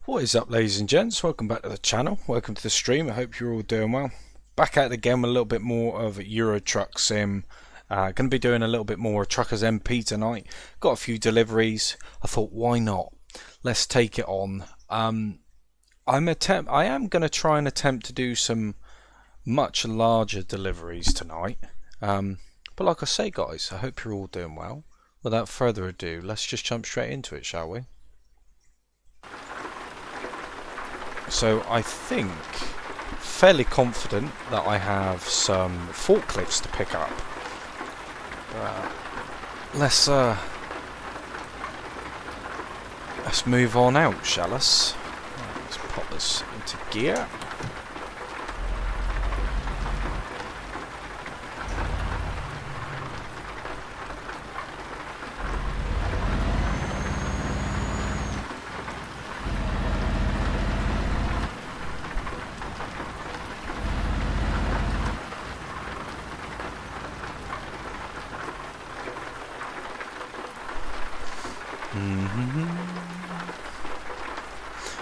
What is up, ladies and gents? Welcome back to the channel. Welcome to the stream. I hope you're all doing well. Back at it again with a little bit more of Euro Truck Sim. Going to be doing a little bit more Truckers MP tonight. Got a few deliveries. I thought, why not? Let's take it on. I am going to try and attempt to do some much larger deliveries tonight. But like I say, guys, I hope you're all doing well. Without further ado, let's just jump straight into it, shall we? So I think, fairly confident that I have some forklifts to pick up. Let's move on out, shall us? Let's pop this into gear.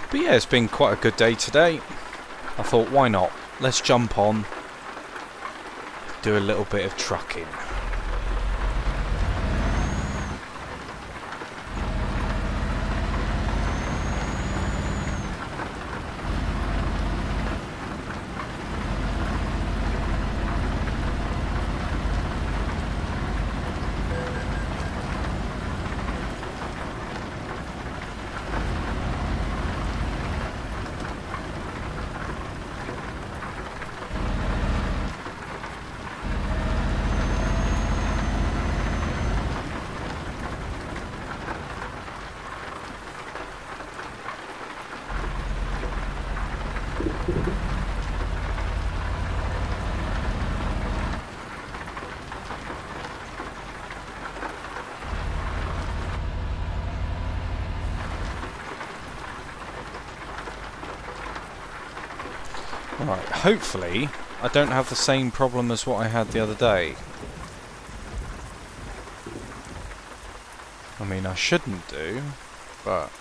But yeah, it's been quite a good day today. I thought, why not? Let's jump on, do a little bit of trucking. Right, hopefully I don't have the same problem as what I had the other day. I mean, I shouldn't do, but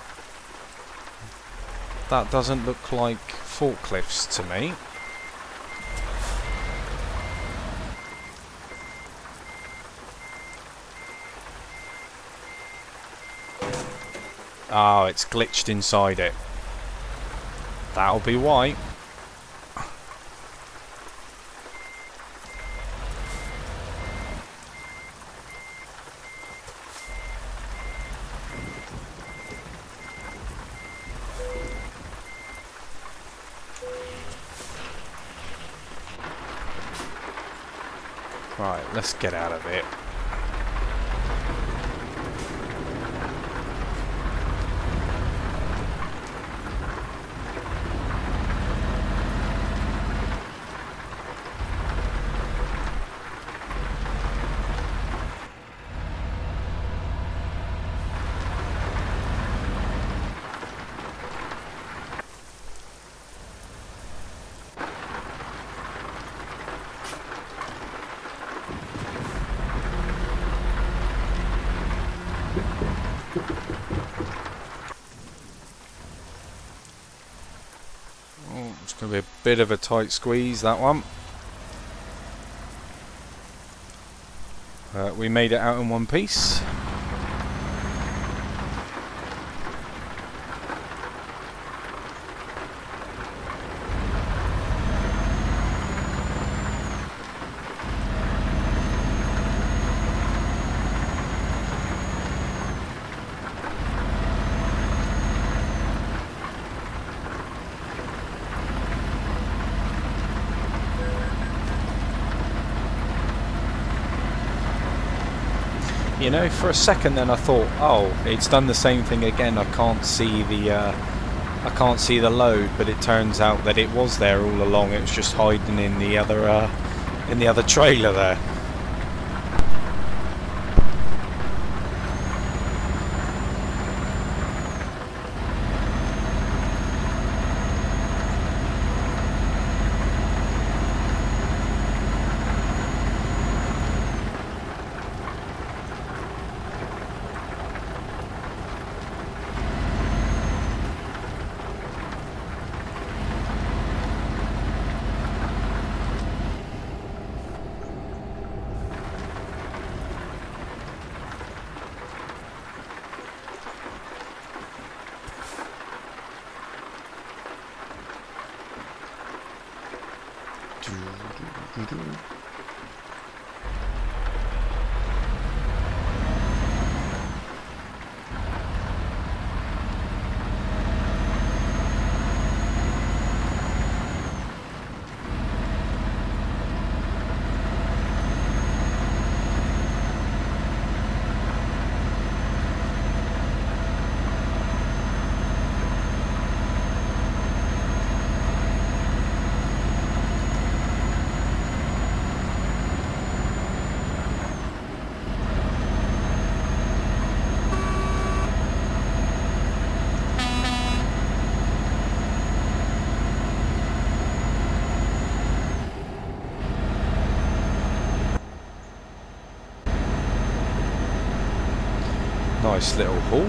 that doesn't look like forklifts to me. Oh, it's glitched inside it. That'll be why. Right, let's get out of it. It's going to be a bit of a tight squeeze, that one. We made it out in one piece. You know, for a second then I thought, oh, it's done the same thing again. I can't see the load, but it turns out that it was there all along. It was just hiding in the other trailer there. Nice little haul.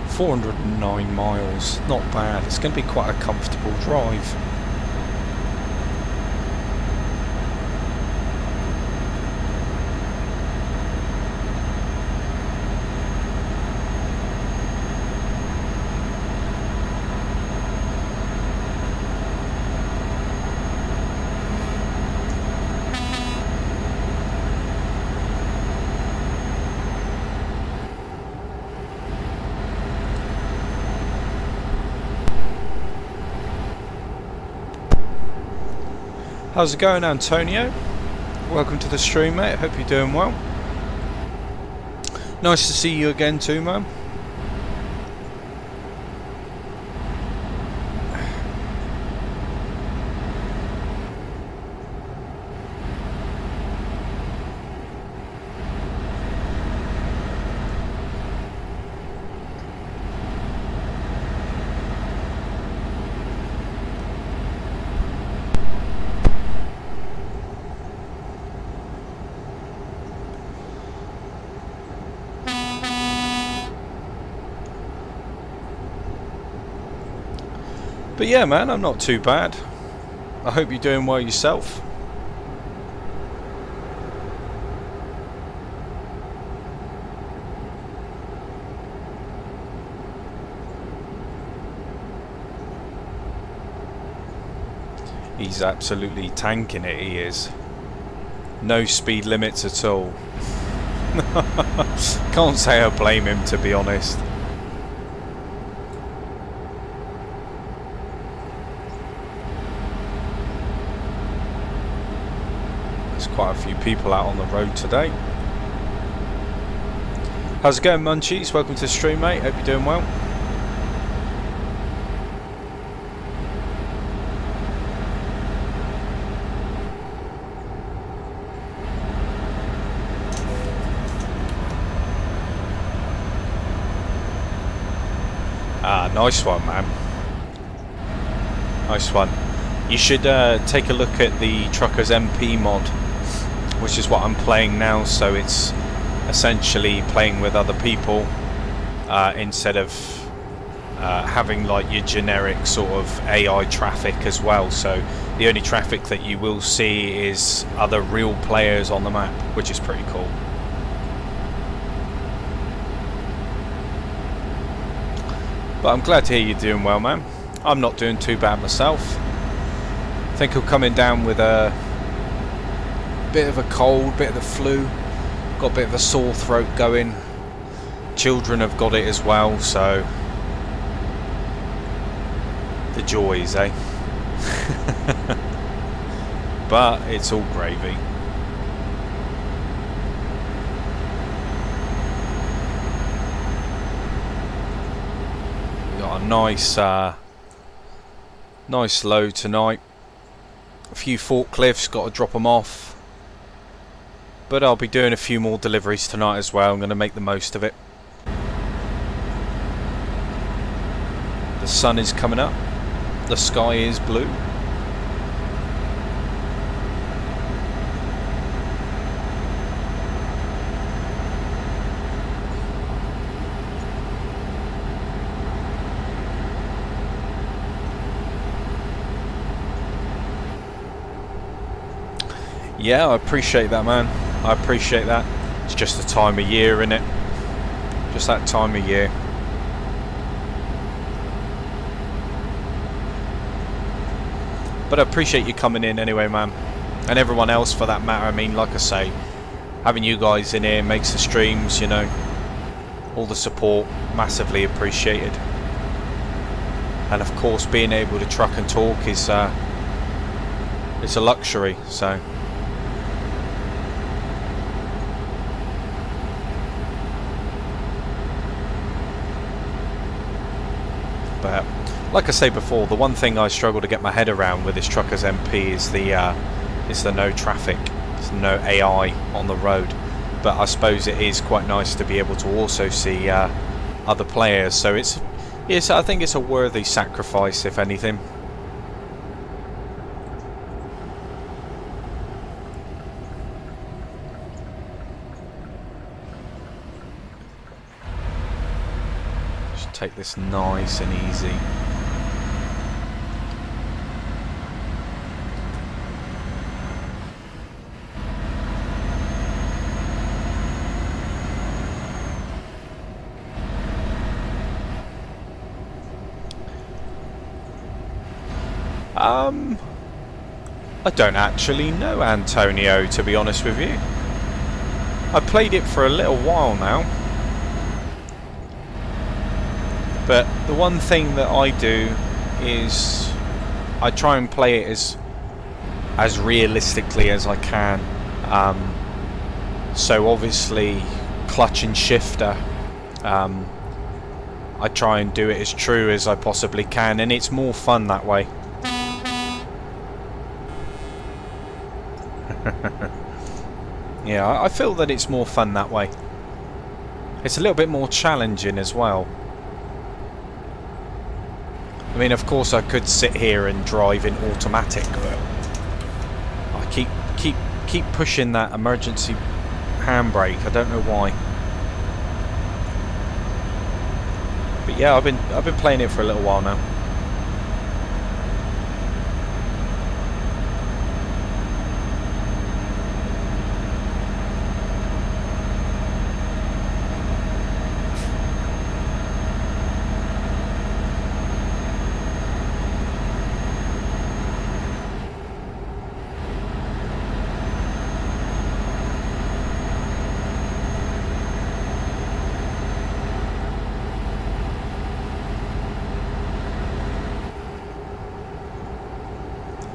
409 miles, not bad. It's going to be quite a comfortable drive. How's it going, Antonio? Welcome to the stream, mate. Hope you're doing well. Nice to see you again too, man. But yeah, man, I'm not too bad. I hope you're doing well yourself. He's absolutely tanking it, he is. No speed limits at all. Can't say I blame him, to be honest. Quite a few people out on the road today. How's it going, Munchies? Welcome to the stream, mate. Hope you're doing well. Ah, nice one, man. Nice one. You should take a look at the Truckers MP mod, which is what I'm playing now. So it's essentially playing with other people instead of having like your generic sort of AI traffic as well. So the only traffic that you will see is other real players on the map, which is pretty cool. But I'm glad to hear you're doing well, man. I'm not doing too bad myself. I think I'm coming down with a bit of a cold, bit of the flu, got a bit of a sore throat going. Children have got it as well, so the joys, eh? But it's all gravy. We got a nice load tonight. A few forklifts, got to drop them off. But I'll be doing a few more deliveries tonight as well. I'm going to make the most of it. The sun is coming up. The sky is blue. Yeah, I appreciate that, man. I appreciate that. It's just the time of year, innit? Just that time of year. But I appreciate you coming in anyway, man. and everyone else for that matter. I mean, like I say, having you guys in here makes the streams, you know, all the support massively appreciated. And of course, being able to truck and talk is it's a luxury. So but like I say before, the one thing I struggle to get my head around with this Truckers MP is the no traffic, there's no AI on the road. But I suppose it is quite nice to be able to also see other players. So I think it's a worthy sacrifice, if anything. Just take this nice and easy. I don't actually know, Antonio, to be honest with you. I played it for a little while now, but the one thing that I do is I try and play it as realistically as I can. So obviously clutch and shifter, I try and do it as true as I possibly can, and it's more fun that way. Yeah, I feel that it's more fun that way. It's a little bit more challenging as well. I mean, of course I could sit here and drive in automatic, but I keep pushing that emergency handbrake. I don't know why. But yeah, I've been playing it for a little while now.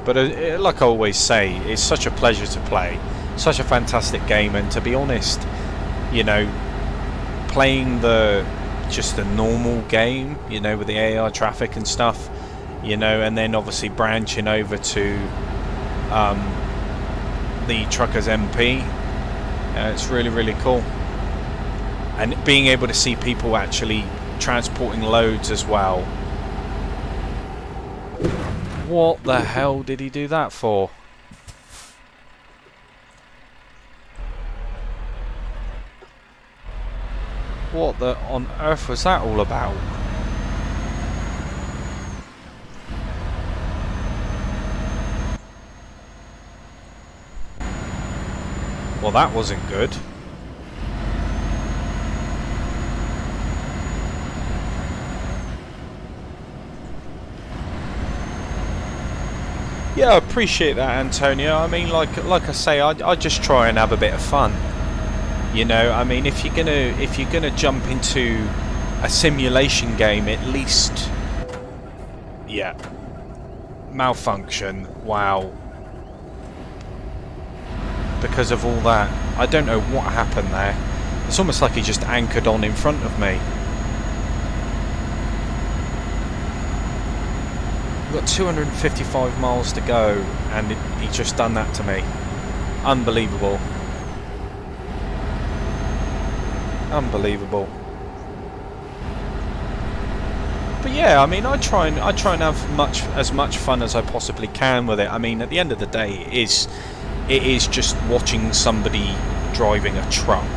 But like I always say, it's such a pleasure to play, such a fantastic game, and to be honest, you know, playing just the normal game, you know, with the AI traffic and stuff, you know, and then obviously branching over to the Truckers MP, it's really, really cool. And being able to see people actually transporting loads as well. What the hell did he do that for? What the on earth was that all about? Well, that wasn't good. Yeah, I appreciate that, Antonio. I mean, like I say, I just try and have a bit of fun. You know, I mean, if you're gonna jump into a simulation game, at least, yeah, malfunction. Wow. Because of all that, I don't know what happened there. It's almost like he just anchored on in front of me. We've got 255 miles to go, and he just done that to me. Unbelievable. Unbelievable. But yeah, I mean, I try and have as much fun as I possibly can with it. I mean, at the end of the day, it is just watching somebody driving a truck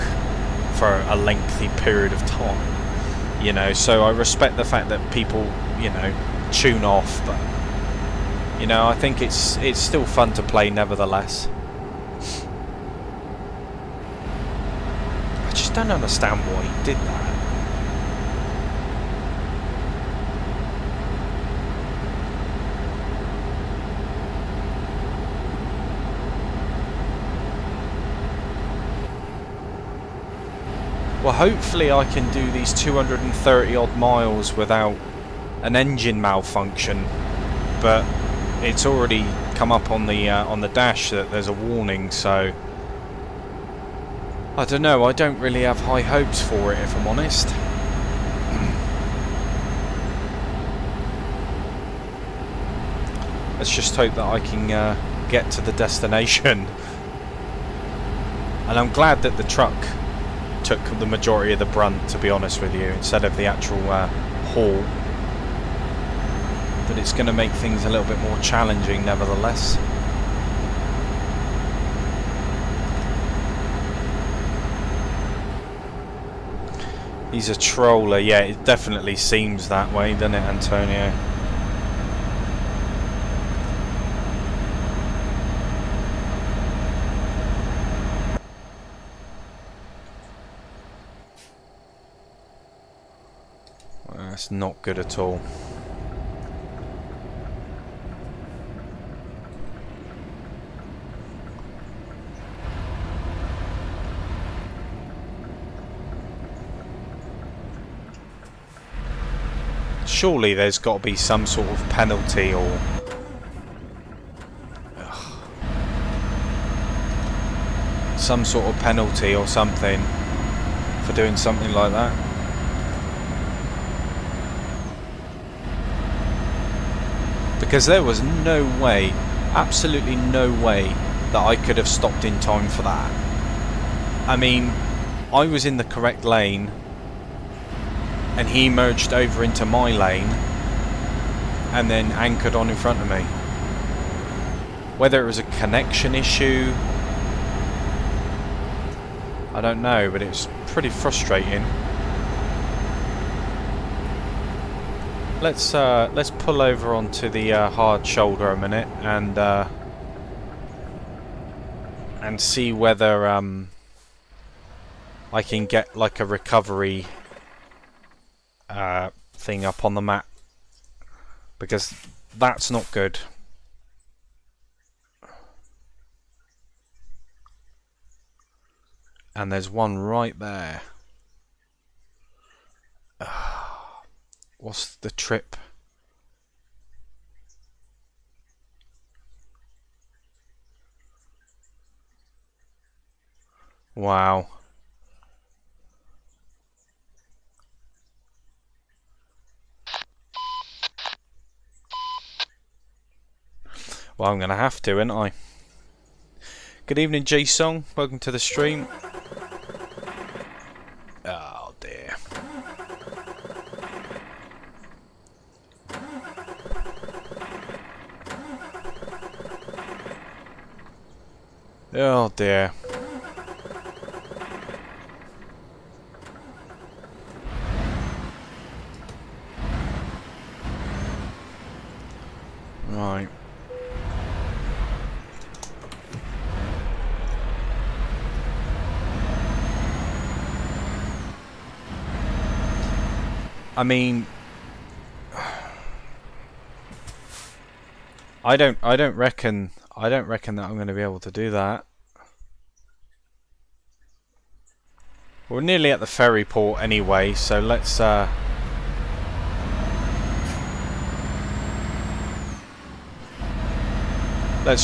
for a lengthy period of time. You know, so I respect the fact that people, you know, tune off, but you know, I think it's still fun to play nevertheless. I just don't understand why he did that. Well, hopefully I can do these 230 odd miles without an engine malfunction, but it's already come up on the dash that there's a warning, so I don't know. I don't really have high hopes for it, if I'm honest. Let's just hope that I can get to the destination. And I'm glad that the truck took the majority of the brunt, to be honest with you, instead of the actual haul. But it's going to make things a little bit more challenging nevertheless. He's a troller. Yeah, it definitely seems that way, doesn't it, Antonio? Well, that's not good at all. Surely there's got to be some sort of penalty or... some sort of penalty or something for doing something like that. Because there was no way, absolutely no way, that I could have stopped in time for that. I mean, I was in the correct lane and he merged over into my lane and then anchored on in front of me. Whether it was a connection issue, I don't know, but it was pretty frustrating. Let's pull over onto the hard shoulder a minute and see whether I can get like a recovery thing up on the map, because that's not good. And there's one right there. What's the trip? Wow. Well, I'm going to have to, ain't I? Good evening, G-Song. Welcome to the stream. Oh, dear. Oh, dear. Right. I mean, I don't reckon that I'm going to be able to do that. We're nearly at the ferry port anyway, so let's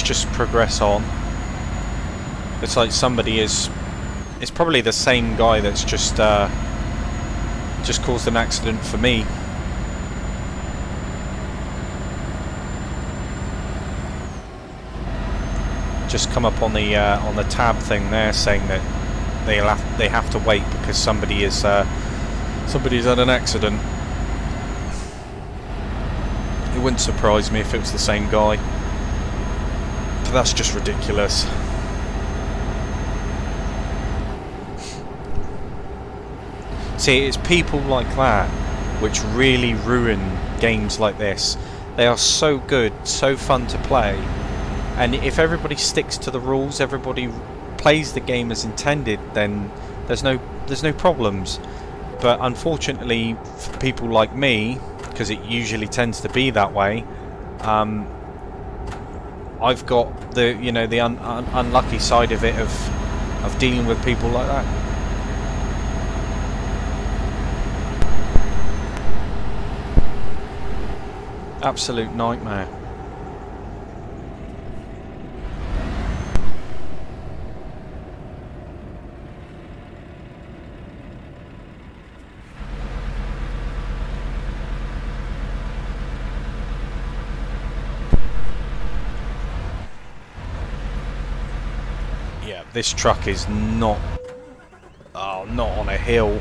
just progress on. It's like somebody is... It's probably the same guy that's just caused an accident for me. Just come up on the tab thing there saying that they have to wait because somebody's had an accident. It wouldn't surprise me if it was the same guy. But that's just ridiculous. See, it's people like that which really ruin games like this. They are so good, so fun to play, and if everybody sticks to the rules, everybody plays the game as intended, then there's no problems. But unfortunately, for people like me, because it usually tends to be that way, I've got the unlucky side of it of dealing with people like that. Absolute nightmare. Yeah, this truck is not... Oh, not on a hill.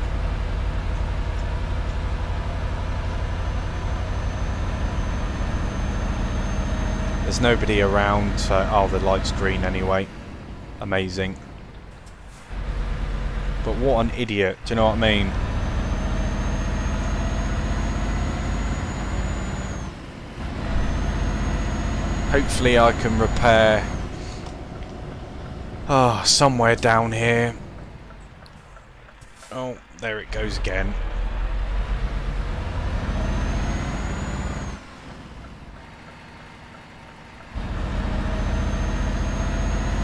There's nobody around, so... Oh, the light's green anyway. Amazing. But what an idiot, do you know what I mean? Hopefully I can repair... Oh, somewhere down here. Oh, there it goes again.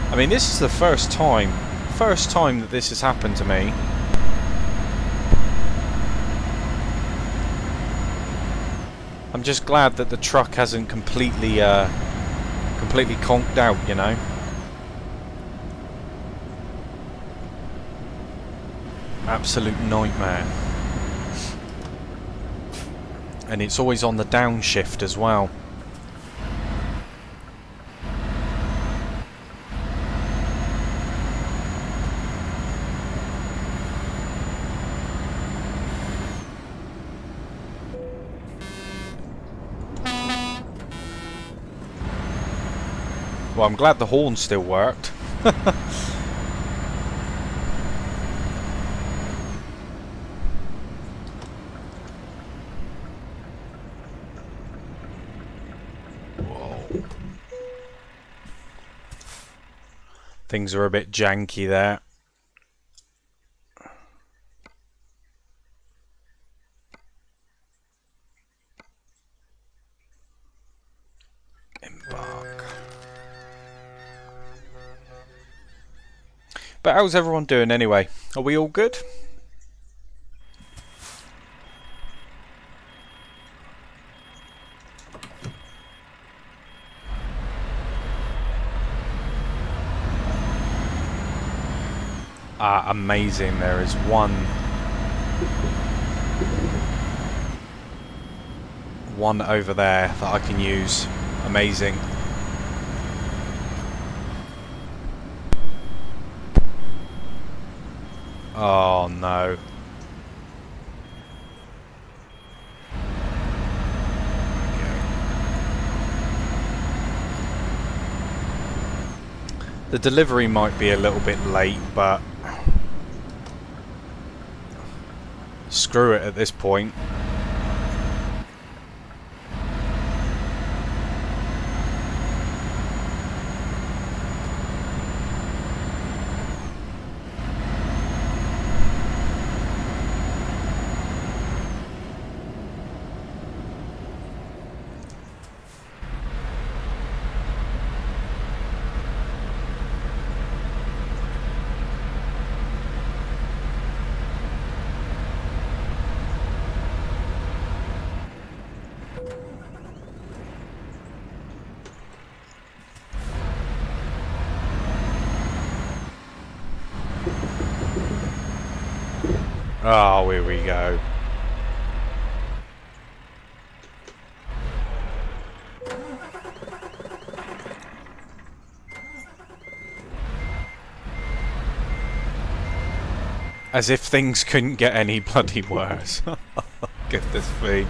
I mean, this is the first time that this has happened to me. I'm just glad that the truck hasn't completely conked out, you know. Absolute nightmare. And it's always on the downshift as well. Well, I'm glad the horn still worked. Whoa. Things are a bit janky there. Embark. But how's everyone doing anyway? Are we all good? Ah, amazing. There is one over there that I can use. Amazing. Oh no. The delivery might be a little bit late, but screw it at this point. Oh, here we go. As if things couldn't get any bloody worse. Goodness me.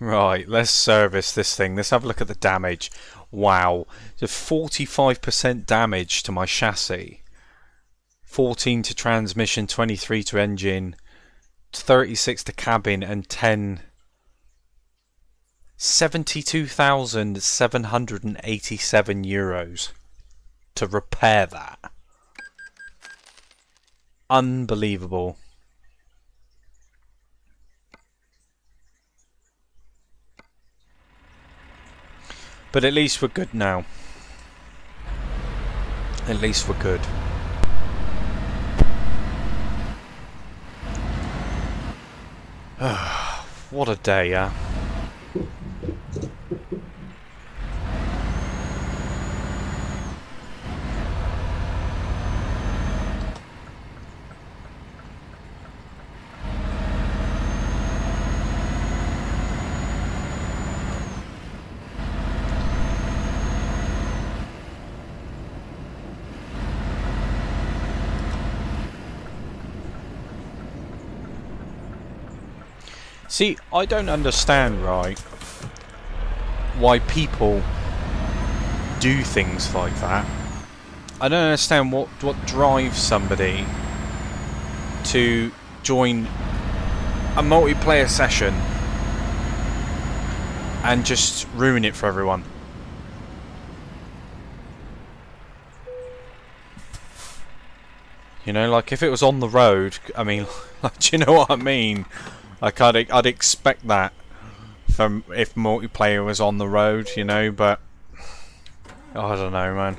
Right, let's service this thing. Let's have a look at the damage. Wow, so 45% damage to my chassis. 14 to transmission, 23 to engine, 36 to cabin, and 10. 72,787 euros to repair that. Unbelievable. But at least we're good now. At least we're good. What a day, yeah. See, I don't understand, right, why people do things like that. I don't understand what drives somebody to join a multiplayer session and just ruin it for everyone. You know, like if it was on the road, I mean, do you know what I mean? Like I'd expect that from if multiplayer was on the road, you know, but I don't know, man.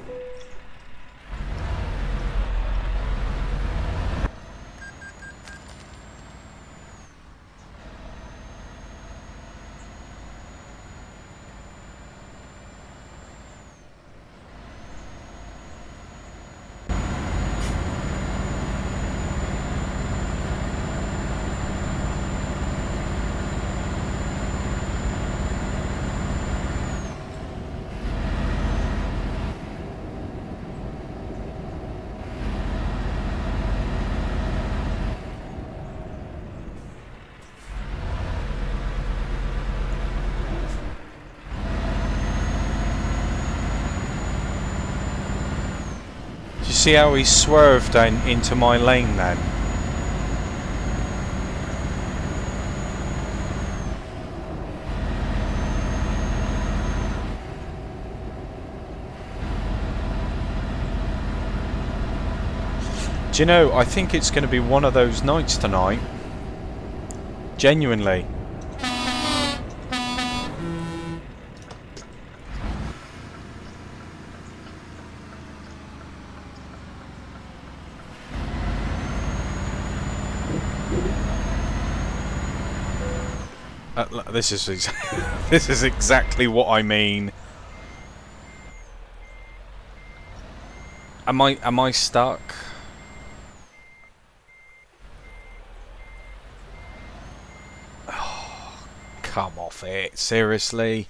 You see how he swerved down into my lane then? Do you know, I think it's going to be one of those nights tonight. Genuinely. This is exactly what I mean. Am I stuck? Oh, come off it, seriously.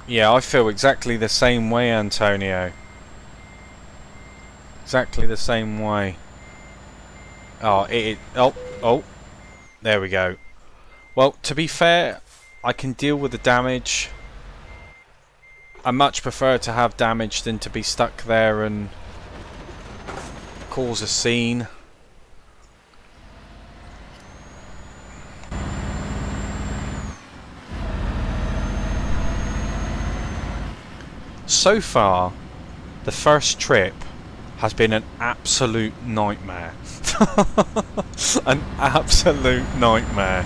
Yeah, I feel exactly the same way, Antonio. Exactly the same way. Oh, oh, there we go. Well, to be fair, I can deal with the damage. I much prefer to have damage than to be stuck there and cause a scene. So far, the first trip has been an absolute nightmare. An absolute nightmare.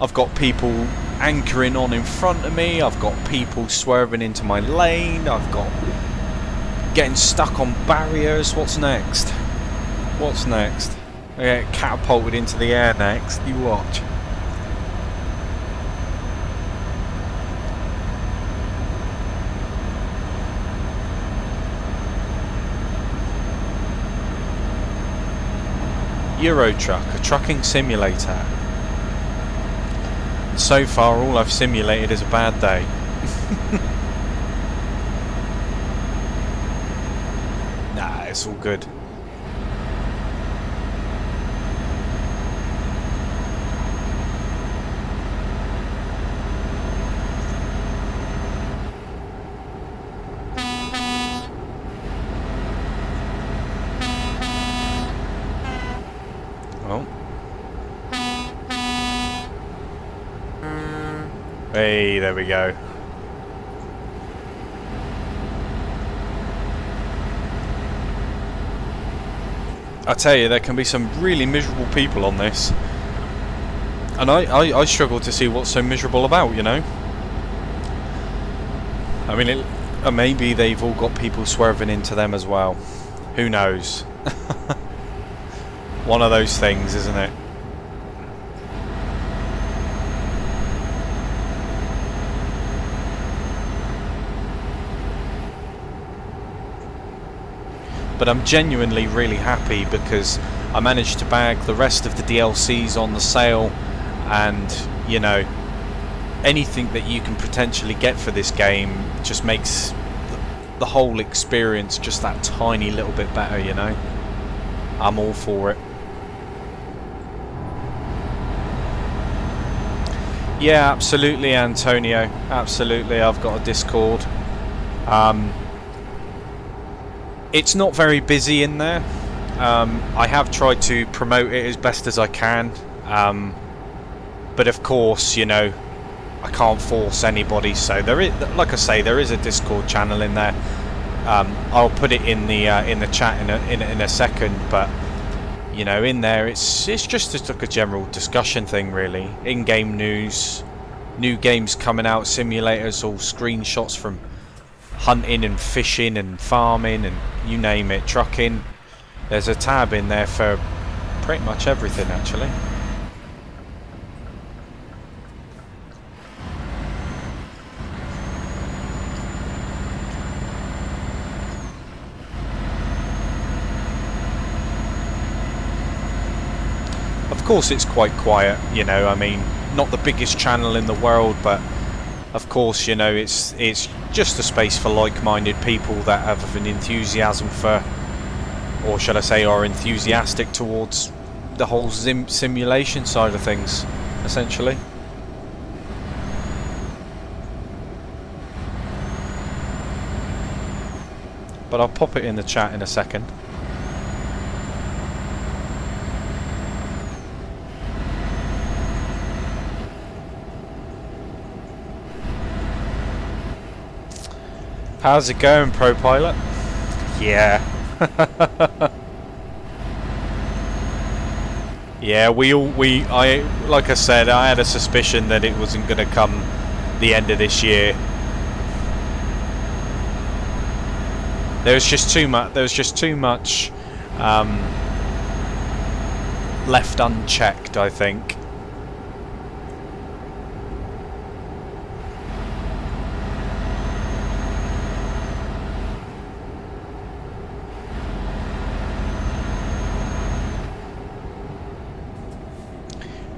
I've got people anchoring on in front of me, I've got people swerving into my lane, I've got getting stuck on barriers. What's next? What's next? I get catapulted into the air next. You watch. Euro Truck, a trucking simulator. And so far all I've simulated is a bad day. Nah, it's all good. Well, Hey, there we go. I tell you, there can be some really miserable people on this. And I struggle to see what's so miserable about, you know? I mean, maybe they've all got people swerving into them as well. Who knows? One of those things, isn't it? But I'm genuinely really happy because I managed to bag the rest of the DLCs on the sale, and you know, anything that you can potentially get for this game just makes the whole experience just that tiny little bit better, you know. I'm all for it. Yeah, absolutely, Antonio, absolutely. I've got a Discord. It's not very busy in there. I have tried to promote it as best as I can, but of course, you know, I can't force anybody. So there is, like I say, there is a Discord channel in there. I'll put it in the chat in a second, but you know, in there it's just like a general discussion thing, really. In-game news, new games coming out, simulators, all screenshots from hunting and fishing and farming and you name it, trucking. There's a tab in there for pretty much everything, actually. Of course it's quite quiet, you know. I mean, not the biggest channel in the world, but of course, you know, it's just a space for like-minded people that have an enthusiasm for, or shall I say, are enthusiastic towards the whole simulation side of things, essentially. But I'll pop it in the chat in a second. How's it going, Pro Pilot? Yeah. Yeah, like I said, I had a suspicion that it wasn't going to come the end of this year. There was just too much left unchecked, I think.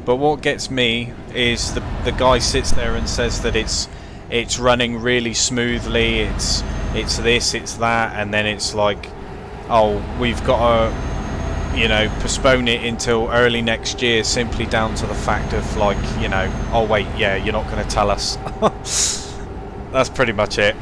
But what gets me is the guy sits there and says that it's running really smoothly, it's this, it's that, and then it's like, oh, we've got to, you know, postpone it until early next year simply down to the fact of, like, you know, oh wait, yeah, you're not going to tell us. That's pretty much it.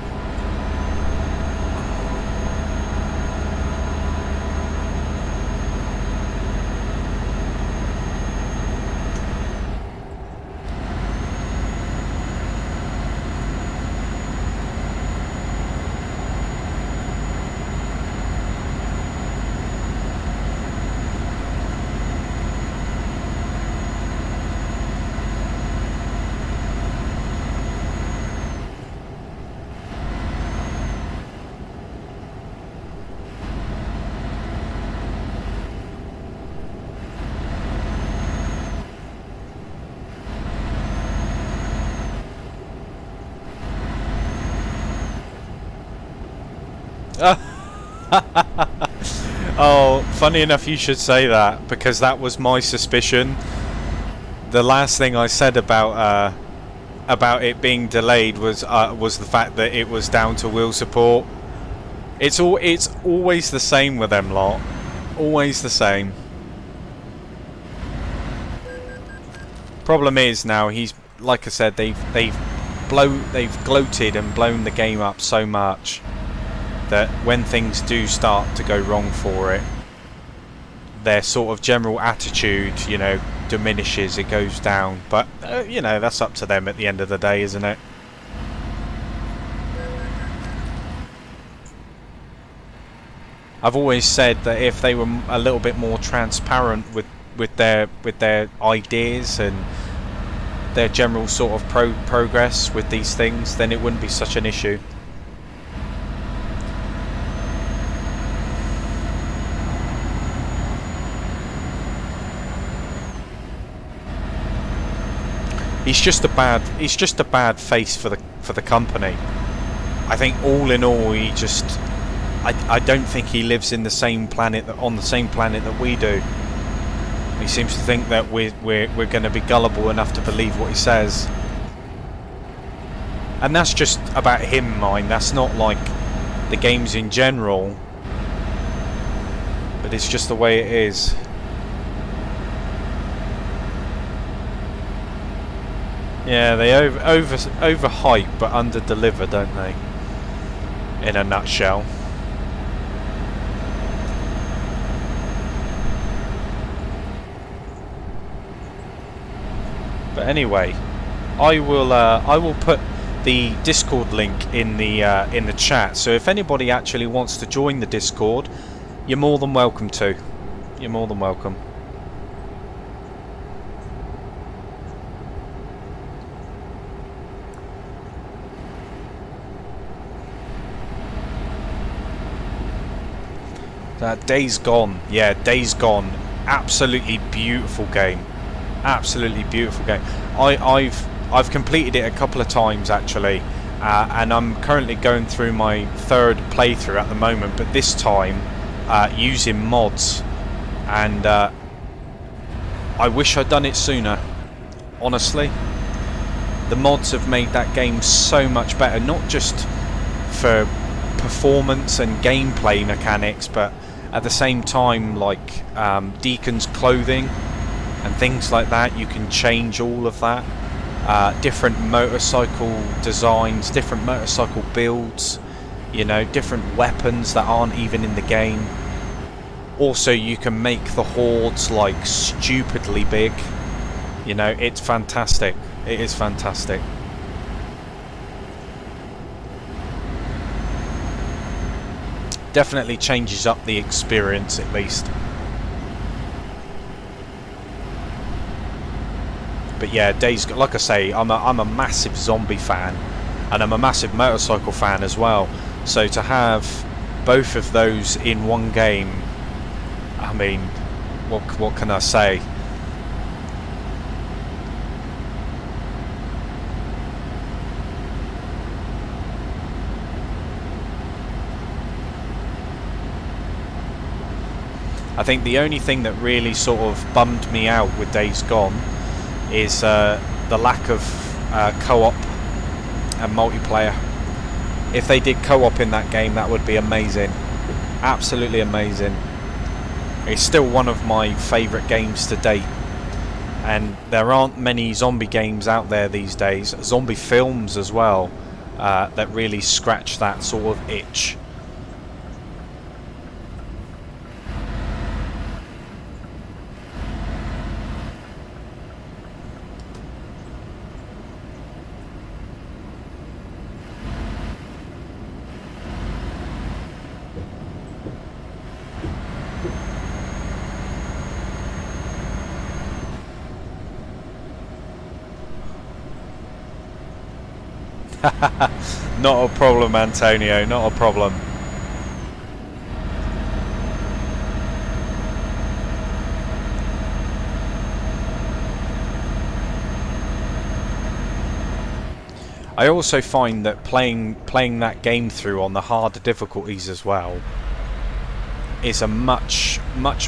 Oh, funny enough you should say that, because that was my suspicion. The last thing I said about it being delayed was the fact that it was down to wheel support. It's always the same with them lot. Always the same. Problem is now, he's, like I said, they've gloated and blown the game up so much that when things do start to go wrong for it, their sort of general attitude, you know, diminishes, it goes down. But you know, that's up to them at the end of the day, isn't it? I've always said that if they were a little bit more transparent with their ideas and their general sort of progress with these things, then it wouldn't be such an issue. He's just a bad face for the company. I think all in all, he just I don't think he lives in the same planet on the same planet that we do. He seems to think that we're going to be gullible enough to believe what he says, and that's just about him, mind. That's not like the games in general, but it's just the way it is. Yeah, they overhype but under-deliver, don't they? In a nutshell. But anyway, I will put the Discord link in the chat. So if anybody actually wants to join the Discord, you're more than welcome to. You're more than welcome. Days Gone, yeah, Days Gone, absolutely beautiful game. Absolutely beautiful game. I've completed it a couple of times actually, and I'm currently going through my third playthrough at the moment, but this time using mods, and I wish I'd done it sooner, honestly. The mods have made that game so much better, not just for performance and gameplay mechanics, but at the same time, like Deacon's clothing and things like that, you can change all of that. Different motorcycle designs, different motorcycle builds, you know, different weapons that aren't even in the game. Also, you can make the hordes like stupidly big. You know, it's fantastic. It is fantastic. Definitely changes up the experience, at least. But yeah, Days, like I say, I'm a massive zombie fan, and I'm a massive motorcycle fan as well. So to have both of those in one game, I mean, what can I say? I think the only thing that really sort of bummed me out with Days Gone is the lack of co-op and multiplayer. If they did co-op in that game, that would be amazing. Absolutely amazing. It's still one of my favourite games to date, and there aren't many zombie games out there these days, zombie films as well, that really scratch that sort of itch. Not a problem, Antonio, not a problem. I also find that playing that game through on the harder difficulties as well is a much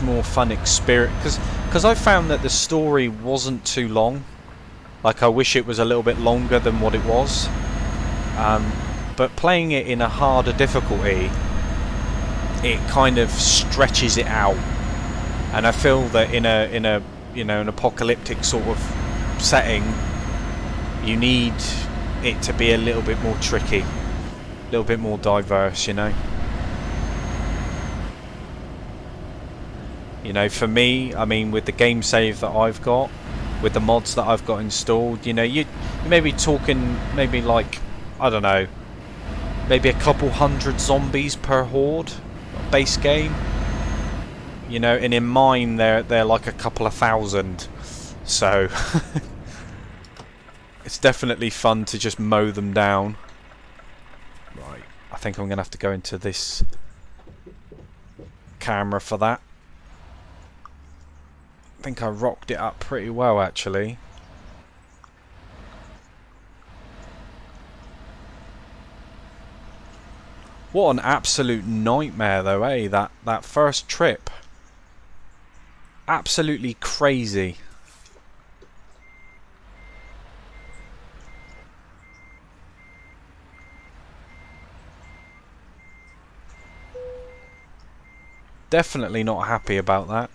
more fun experience, because I found that the story wasn't too long. Like, I wish it was a little bit longer than what it was. But playing it in a harder difficulty, it kind of stretches it out, and I feel that in a you know, an apocalyptic sort of setting, you need it to be a little bit more tricky, a little bit more diverse, you know. You know, for me, I mean, with the game save that I've got, with the mods that I've got installed, you know, you may be talking maybe like, I don't know, maybe a couple hundred zombies per horde base game. You know, and in mine they're like a couple of thousand. So it's definitely fun to just mow them down. Right, I think I'm going to have to go into this camera for that. I think I rocked it up pretty well, actually. What an absolute nightmare though, eh? That first trip. Absolutely crazy. Definitely not happy about that.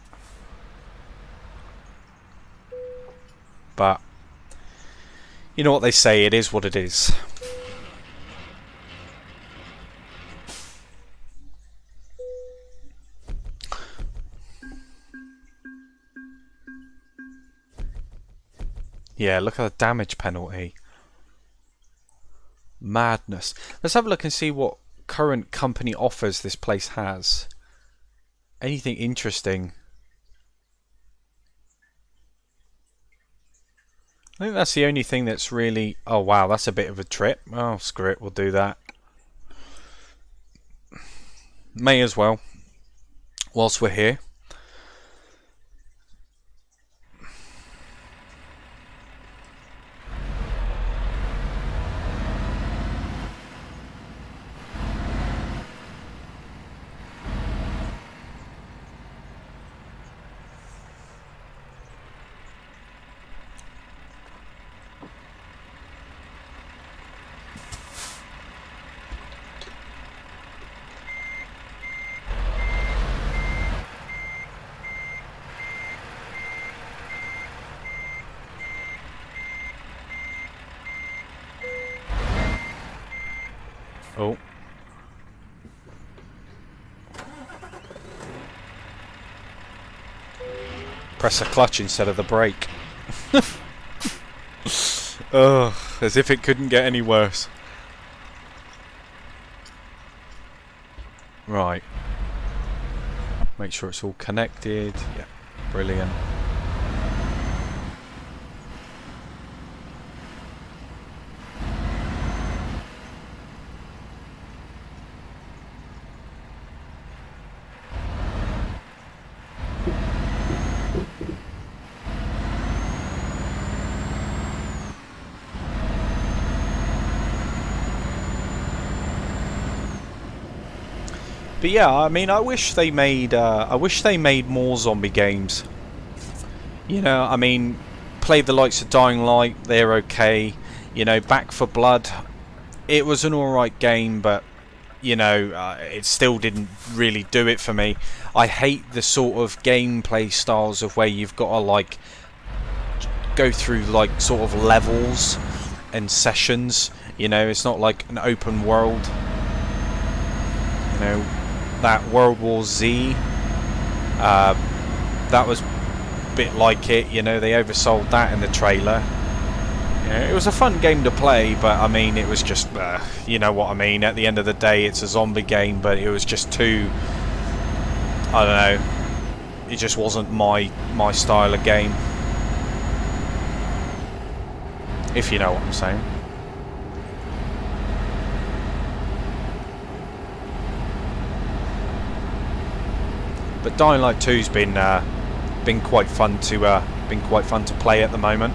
But you know what they say, it is what it is. Yeah, look at the damage penalty. Madness. Let's have a look and see what current company offers this place has. Anything interesting? I think that's the only thing that's really... Oh wow, that's a bit of a trip. Oh, screw it, we'll do that. May as well, whilst we're here. Oh. Press the clutch instead of the brake. Ugh, as if it couldn't get any worse. Right. Make sure it's all connected. Yeah, brilliant. But yeah, I mean, I wish they made more zombie games. You know, I mean, played the likes of Dying Light, they're okay. You know, Back 4 Blood, it was an alright game, but you know, it still didn't really do it for me. I hate the sort of gameplay styles of where you've got to like go through like sort of levels and sessions. You know, it's not like an open world. You know, that World War Z, that was a bit like it. You know, they oversold that in the trailer. You know, it was a fun game to play, but I mean, it was just, you know what I mean. At the end of the day, it's a zombie game, but it was just too, I don't know. It just wasn't my style of game. If you know what I'm saying. But Dying Light 2's been quite fun to play at the moment.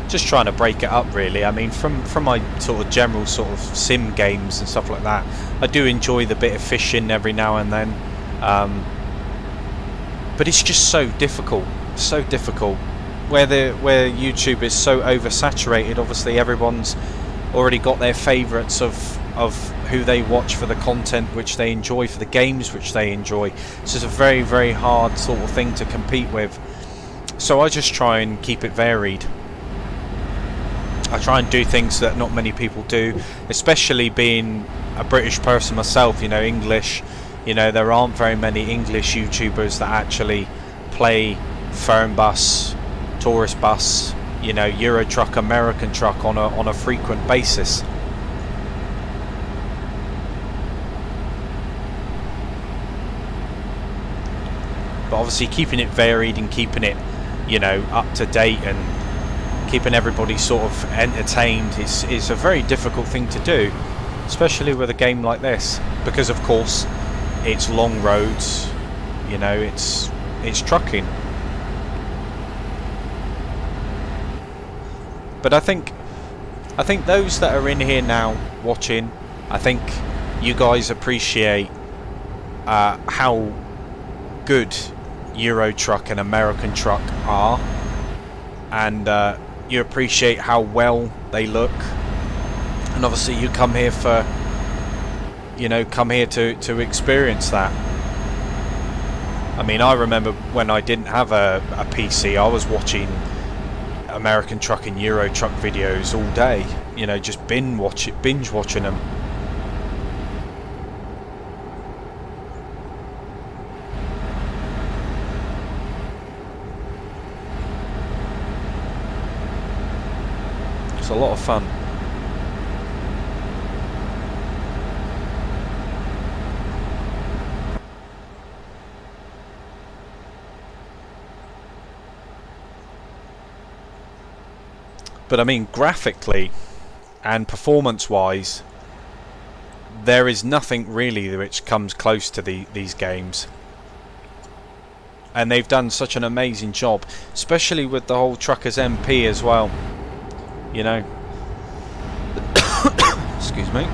Just trying to break it up, really. I mean, from my sort of general sort of sim games and stuff like that, I do enjoy the bit of fishing every now and then. But it's just so difficult, so difficult. Where YouTube is so oversaturated, obviously everyone's already got their favourites of who they watch for the content which they enjoy, for the games which they enjoy. So it's a very, very hard sort of thing to compete with. So I just try and keep it varied. I try and do things that not many people do, especially being a British person myself, you know, English. You know, there aren't very many English YouTubers that actually play firm bus, tourist bus, you know, Euro truck, American truck on a frequent basis. But obviously keeping it varied and keeping it, you know, up to date and keeping everybody sort of entertained is a very difficult thing to do, especially with a game like this, because of course it's long roads, you know, it's trucking. But I think those that are in here now watching, I think you guys appreciate how good Euro truck and American truck are, and you appreciate how well they look, and obviously you come here for, you know, to experience that. I mean, I remember when I didn't have a PC, I was watching American truck and Euro truck videos all day, you know, just binge watching them. It's a lot of fun. But I mean, graphically and performance-wise, there is nothing really which comes close to these games. And they've done such an amazing job, especially with the whole Truckers MP as well. You know. Excuse me.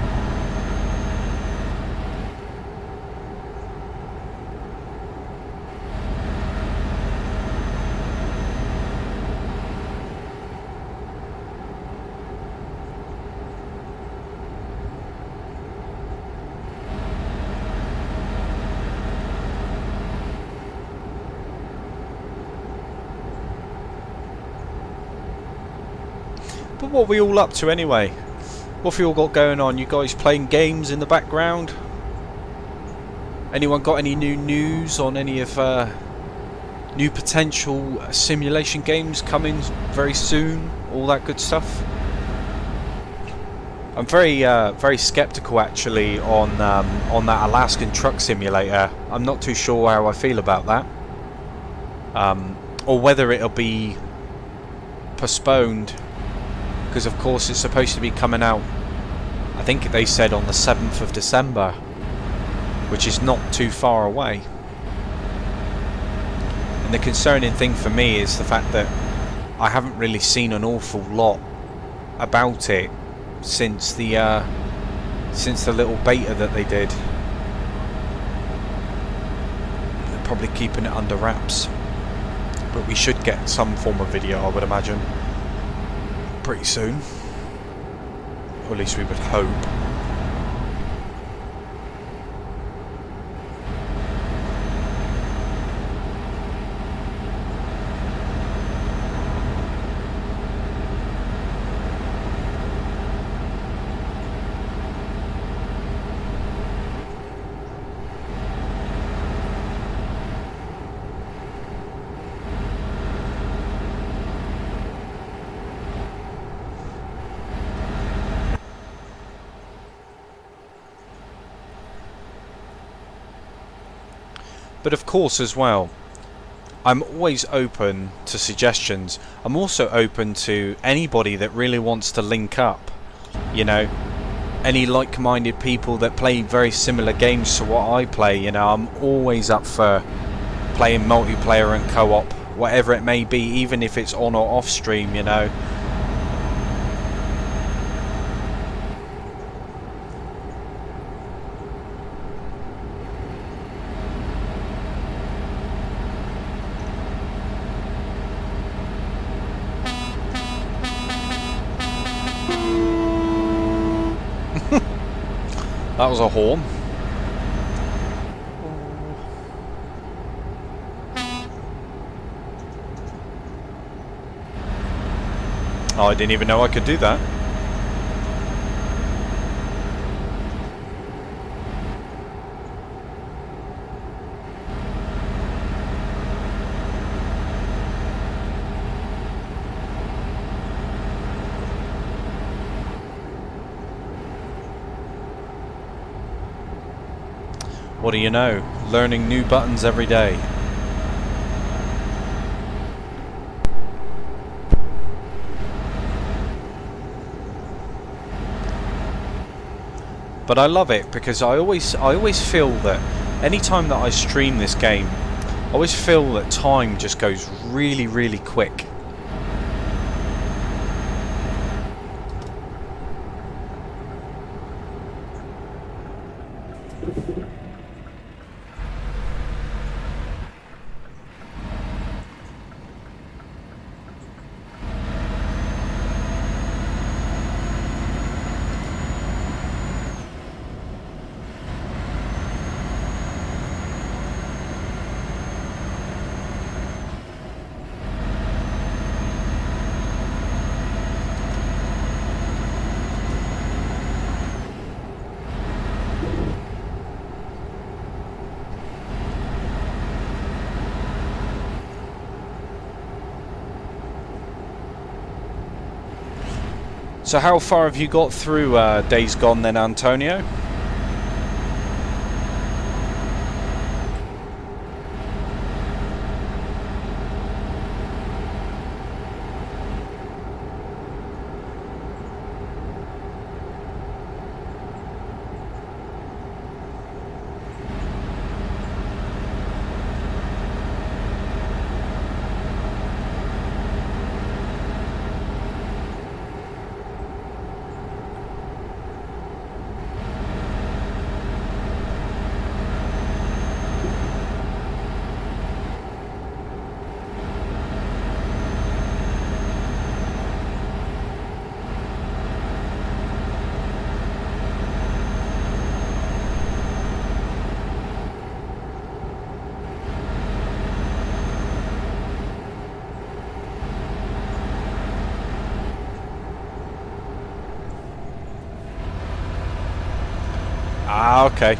But what are we all up to anyway? What have you all got going on? You guys playing games in the background? Anyone got any new news on any of new potential simulation games coming very soon? All that good stuff. I'm very skeptical actually on that Alaskan truck simulator. I'm not too sure how I feel about that, or whether it'll be postponed. Because of course it's supposed to be coming out, I think they said on the 7th of December, which is not too far away. And the concerning thing for me is the fact that I haven't really seen an awful lot about it since the little beta that they did. They're probably keeping it under wraps, but we should get some form of video, I would imagine, pretty soon, or at least we would hope. But of course as well, I'm always open to suggestions. I'm also open to anybody that really wants to link up, you know, any like-minded people that play very similar games to what I play. You know, I'm always up for playing multiplayer and co-op, whatever it may be, even if it's on or off stream, you know. That was a horn. Oh, I didn't even know I could do that. What do you know? Learning new buttons every day. But I love it because I always feel that anytime that I stream this game, I always feel that time just goes really, really quick. So how far have you got through Days Gone then, Antonio? Ah, okay.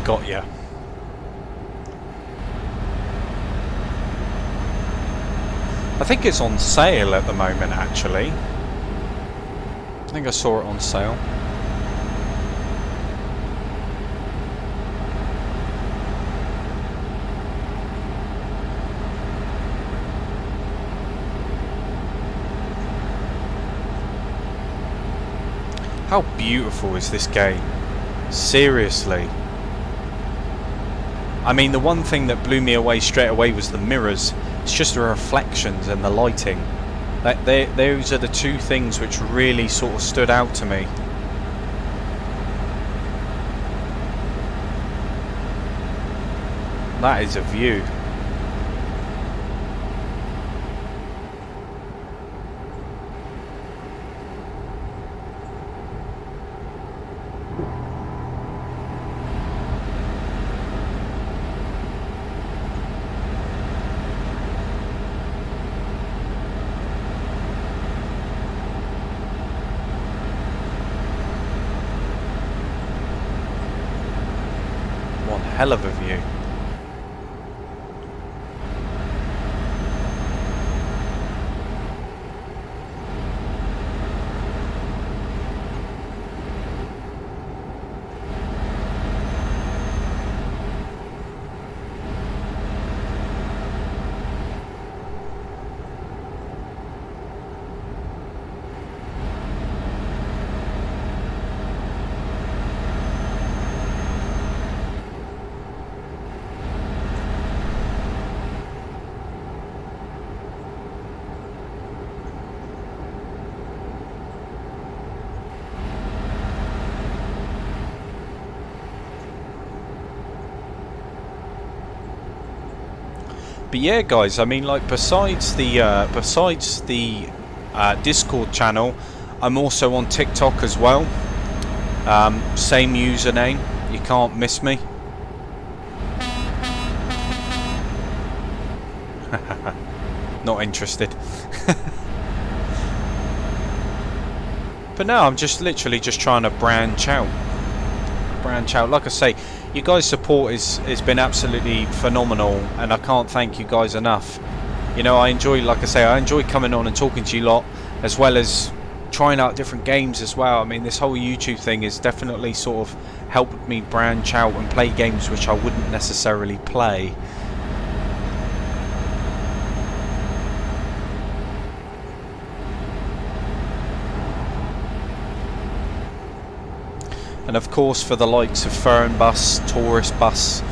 Got ya. I think it's on sale at the moment, actually. I think I saw it on sale. How beautiful is this game? Seriously. I mean, the one thing that blew me away straight away was the mirrors. It's just the reflections and the lighting. Those are the two things which really sort of stood out to me. That is a view. Hell of a view. But yeah, guys, I mean, like, besides the Discord channel, I'm also on TikTok as well. Same username. You can't miss me. not interested. But no, I'm just literally just trying to branch out. Like I say, you guys' support has been absolutely phenomenal, and I can't thank you guys enough. You know, I enjoy, like I say, I enjoy coming on and talking to you lot, as well as trying out different games as well. I mean, this whole YouTube thing has definitely sort of helped me branch out and play games which I wouldn't necessarily play. And of course, for the likes of Fern Bus, Tourist Bus,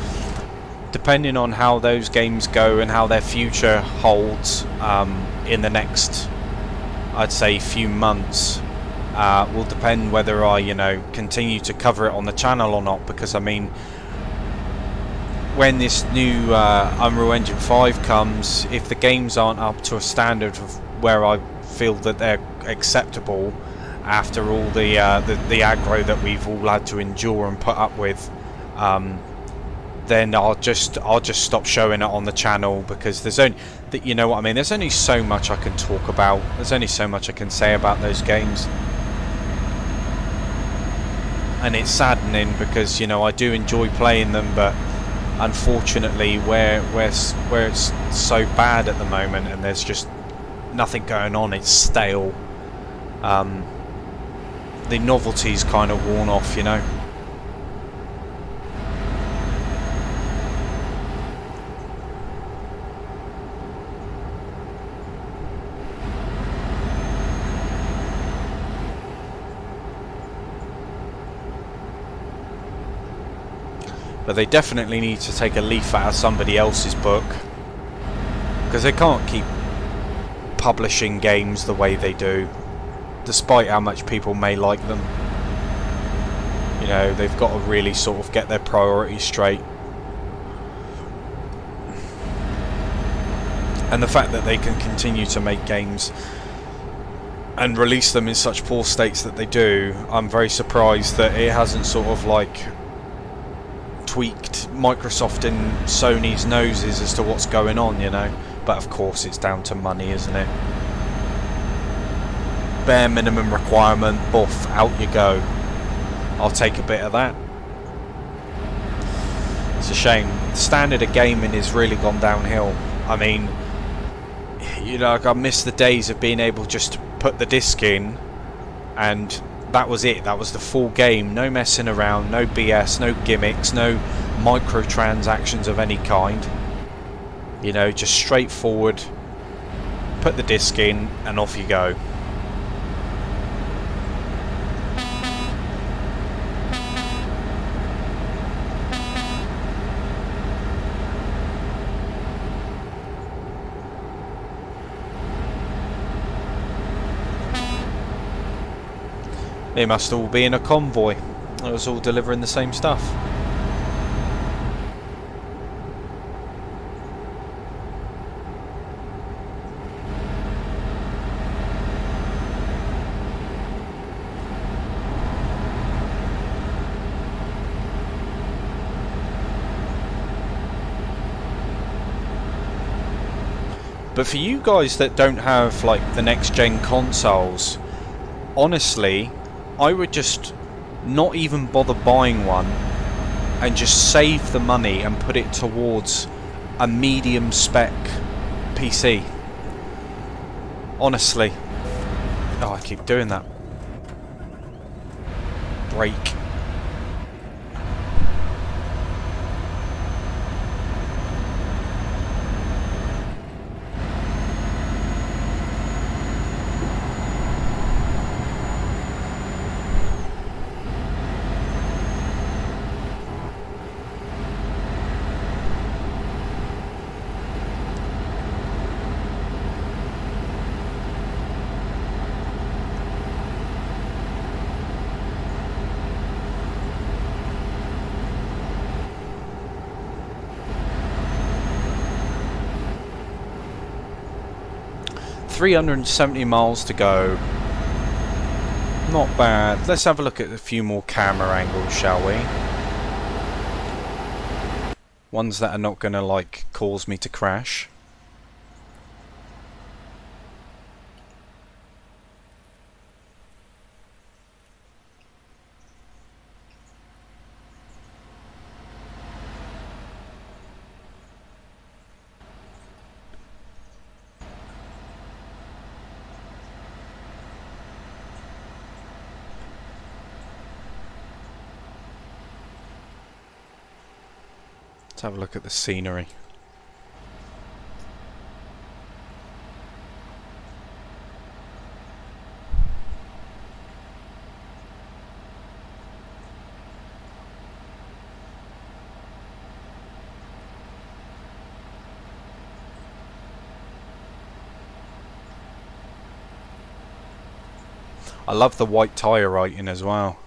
depending on how those games go and how their future holds in the next, I'd say, few months, will depend whether I, you know, continue to cover it on the channel or not. Because I mean, when this new Unreal Engine 5 comes, if the games aren't up to a standard of where I feel that they're acceptable, after all the aggro that we've all had to endure and put up with, then I'll just stop showing it on the channel, because there's only, you know what I mean, there's only so much I can talk about, there's only so much I can say about those games. And it's saddening, because, you know, I do enjoy playing them, but unfortunately where it's so bad at the moment and there's just nothing going on, it's stale. The novelty's kind of worn off, you know. But they definitely need to take a leaf out of somebody else's book, because they can't keep publishing games the way they do, despite how much people may like them. You know, they've got to really sort of get their priorities straight. And the fact that they can continue to make games and release them in such poor states that they do, I'm very surprised that it hasn't sort of like tweaked Microsoft and Sony's noses as to what's going on, you know. But of course it's down to money, isn't it? Bare minimum requirement, buff, out you go. I'll take a bit of that. It's a shame. The standard of gaming has really gone downhill. I mean, you know, I miss the days of being able just to put the disc in and that was it. That was the full game. No messing around, no BS, no gimmicks, no microtransactions of any kind. You know, just straightforward, put the disc in and off you go. They must all be in a convoy. It was all delivering the same stuff. But for you guys that don't have like the next gen consoles, honestly, I would just not even bother buying one and just save the money and put it towards a medium spec PC. Honestly. Oh, I keep doing that. Break. $370 miles to go. Not bad. Let's have a look at a few more camera angles, shall we? Ones that are not going to like cause me to crash. Let's have a look at the scenery. I love the white tyre writing as well.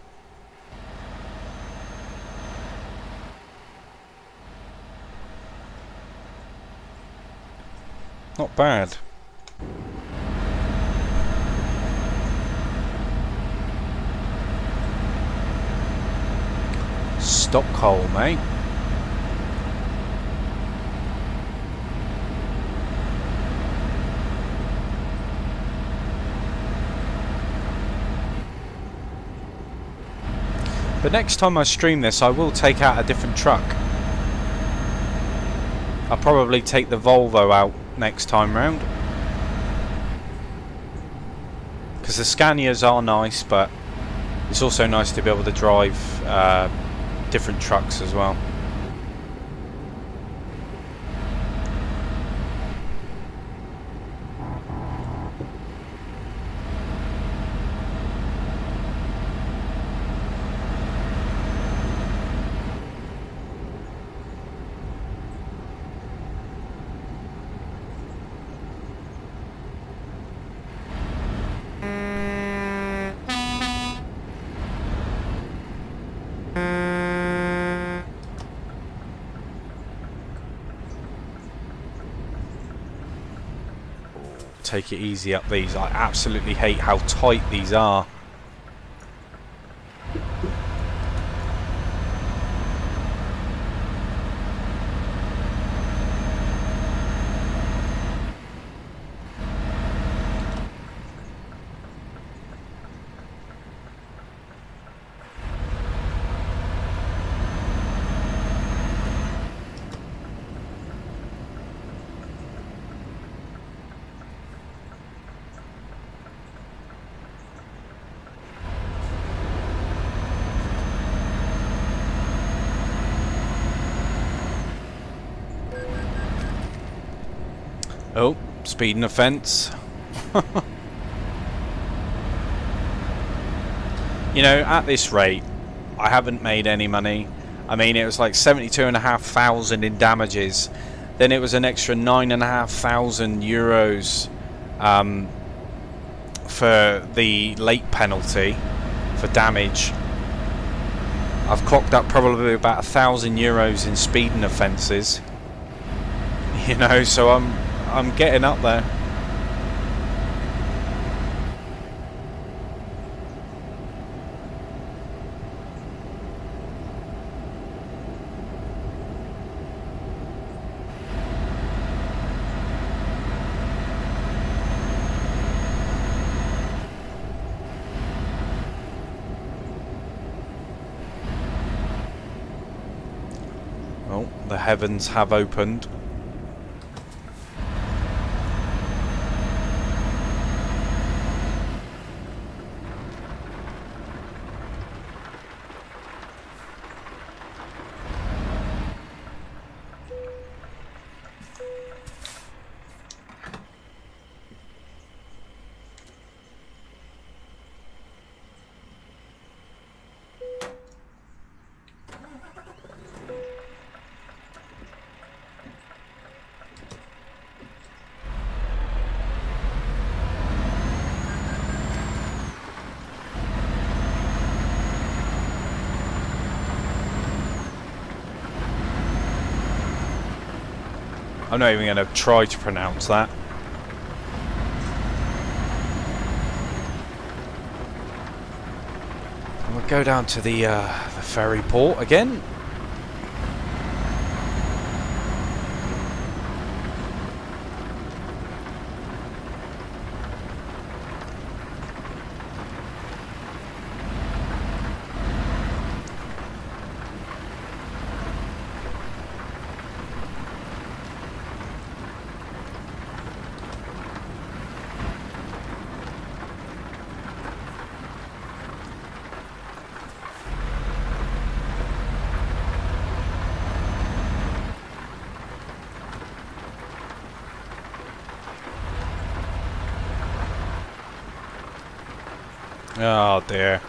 Not bad. Stockholm, eh? But next time I stream this, I will take out a different truck. I'll probably take the Volvo out next time round. Because the Scanias are nice, but it's also nice to be able to drive different trucks as well. Take it easy up these. I absolutely hate how tight these are. Oh, speeding offence. You know, at this rate, I haven't made any money. I mean, it was like 72,500 in damages. Then it was an extra 9,500 euros for the late penalty for damage. I've clocked up probably about 1,000 euros in speeding offences. You know, so I'm getting up there. Oh, the heavens have opened. I'm not even going to try to pronounce that. And we'll go down to the ferry port again. Oh dear.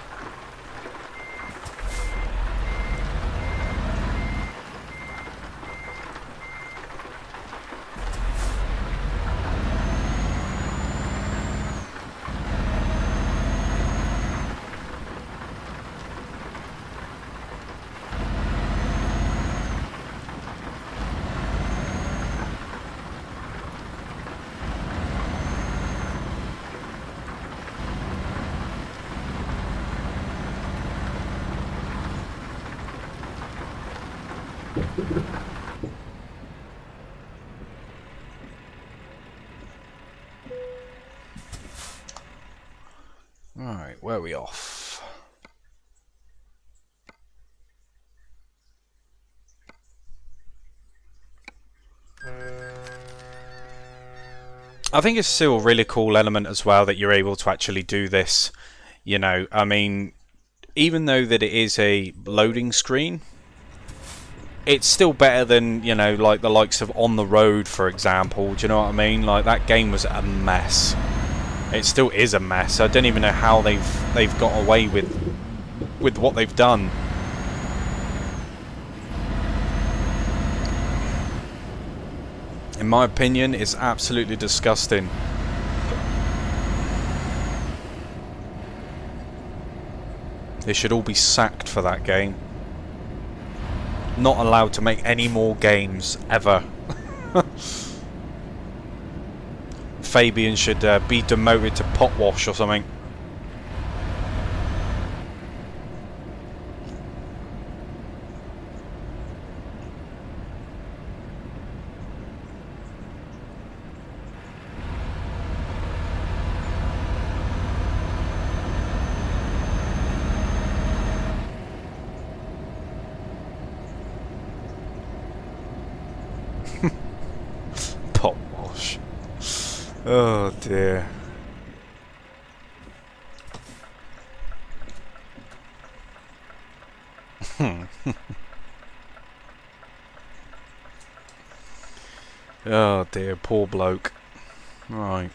Alright, where are we off? I think it's still a really cool element as well that you're able to actually do this. You know, I mean, even though that it is a loading screen, it's still better than, you know, like the likes of On the Road, for example. Do you know what I mean? Like, that game was a mess. It still is a mess. I don't even know how they've got away with what they've done. In my opinion, it's absolutely disgusting. They should all be sacked for that game. Not allowed to make any more games ever. Fabian should be demoted to potwash or something. Potwash. Oh dear. Oh dear, poor bloke. Right.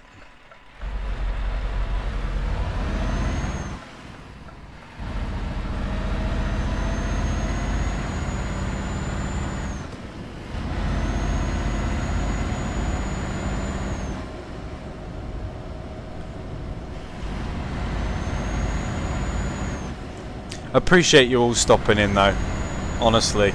Appreciate you all stopping in though, honestly.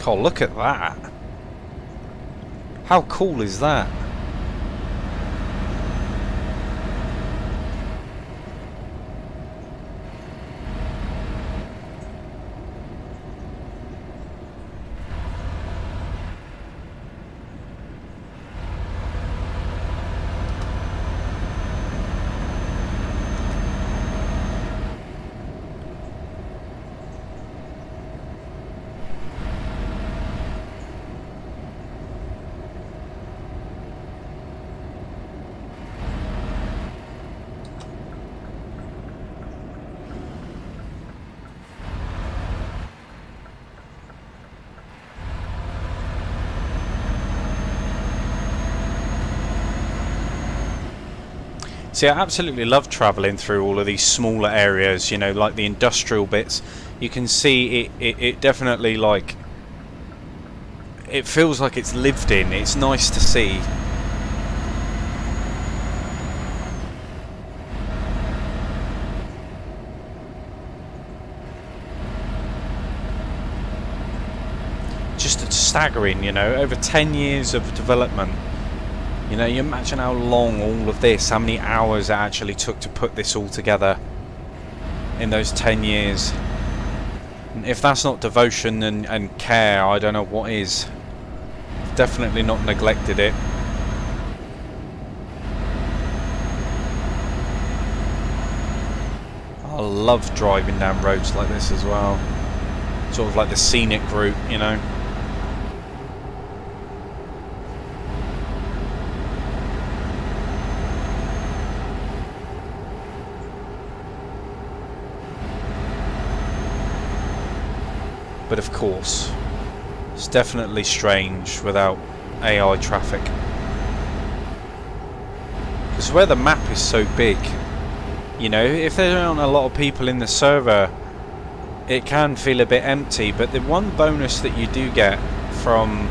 Oh, look at that. How cool is that? See, I absolutely love travelling through all of these smaller areas, you know, like the industrial bits. You can see it definitely, like, it feels like it's lived in. It's nice to see. Just staggering, you know, over 10 years of development. You know, you imagine how long all of this, how many hours it actually took to put this all together in those 10 years. And if that's not devotion and care, I don't know what is. Definitely not neglected it. I love driving down roads like this as well. Sort of like the scenic route, you know. But of course, it's definitely strange without AI traffic. Because where the map is so big, you know, if there aren't a lot of people in the server, it can feel a bit empty. But the one bonus that you do get from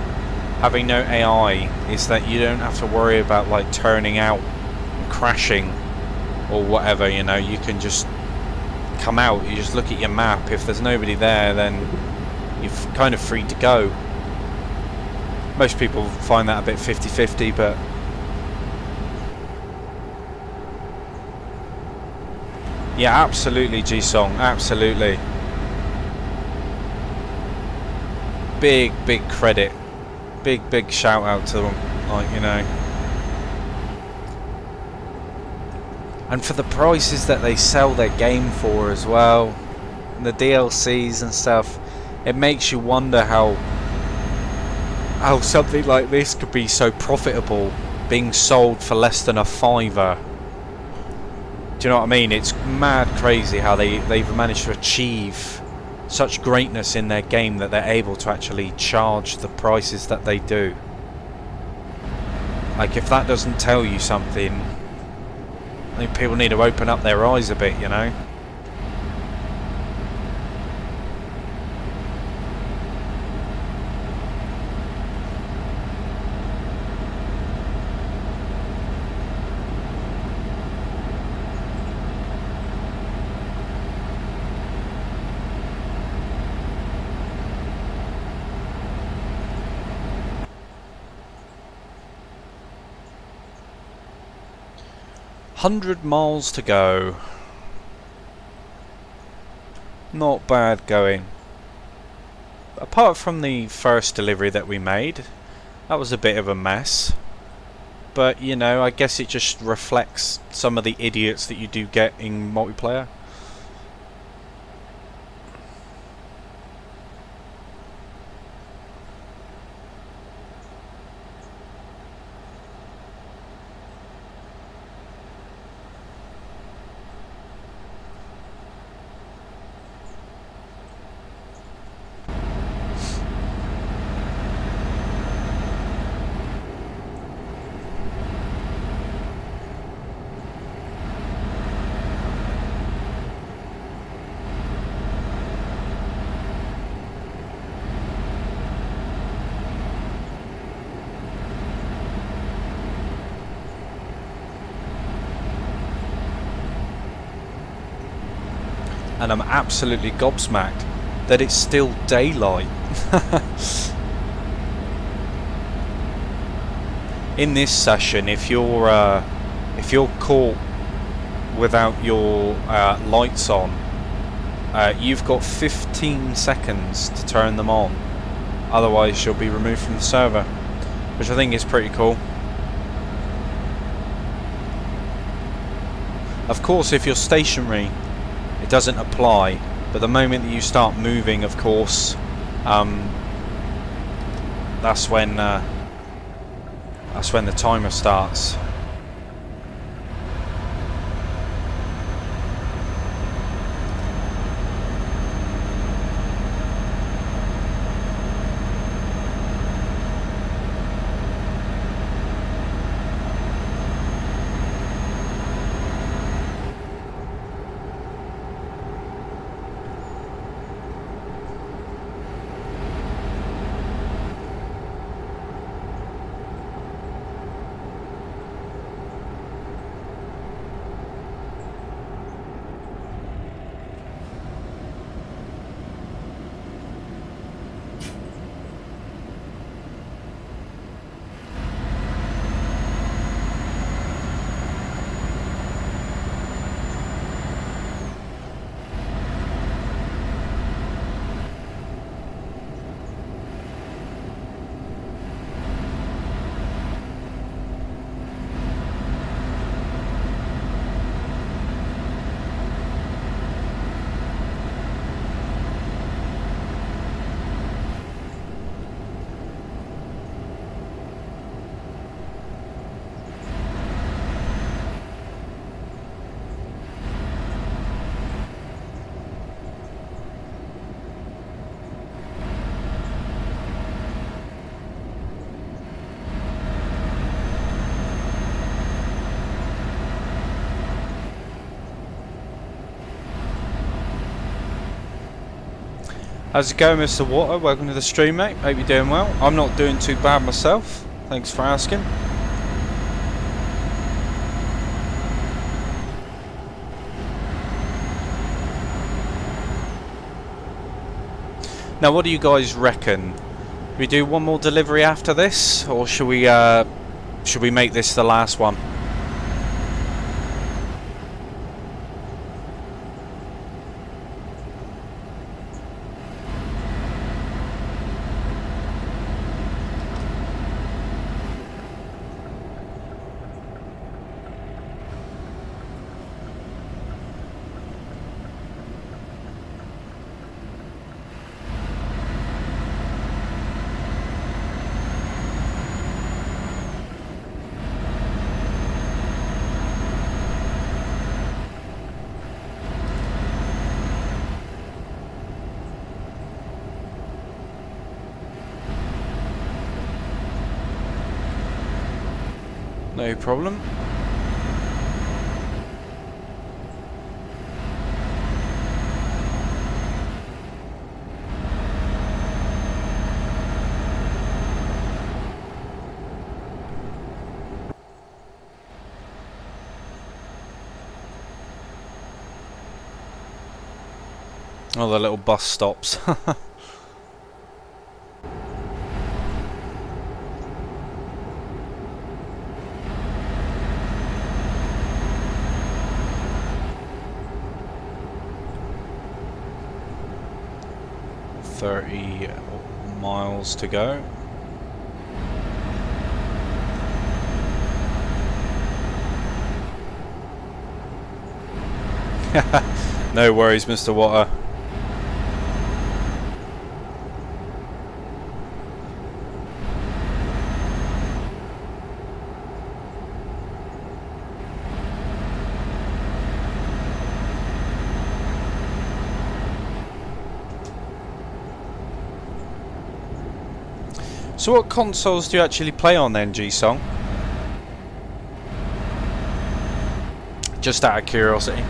having no AI is that you don't have to worry about like turning out and crashing or whatever. You know, you can just come out, you just look at your map. If there's nobody there, then you're kind of free to go. Most people find that a bit 50-50, but yeah, absolutely, G-Song, absolutely. Big credit, big shout out to them, like, you know. And for the prices that they sell their game for as well, and the DLCs and stuff, it makes you wonder how something like this could be so profitable, being sold for less than a £5. Do you know what I mean? It's mad crazy how they've managed to achieve such greatness in their game that they're able to actually charge the prices that they do. Like, if that doesn't tell you something, I think people need to open up their eyes a bit, you know. $100 miles to go. Not bad going. Apart from the first delivery that we made, that was a bit of a mess. But, you know, I guess it just reflects some of the idiots that you do get in multiplayer. And I'm absolutely gobsmacked that it's still daylight. In this session, if you're caught without your lights on, you've got 15 seconds to turn them on. Otherwise, you'll be removed from the server, which I think is pretty cool. Of course, if you're stationary, it doesn't apply, but the moment that you start moving, of course, that's when the timer starts. How's it going, Mr. Water? Welcome to the stream, mate. Hope you're doing well. I'm not doing too bad myself. Thanks for asking. Now, what do you guys reckon? Should we do one more delivery after this, or should we make this the last one? No problem. Oh, the little bus stops. miles to go. No worries, Mr. Water. So what consoles do you actually play on then, G-Song? Just out of curiosity.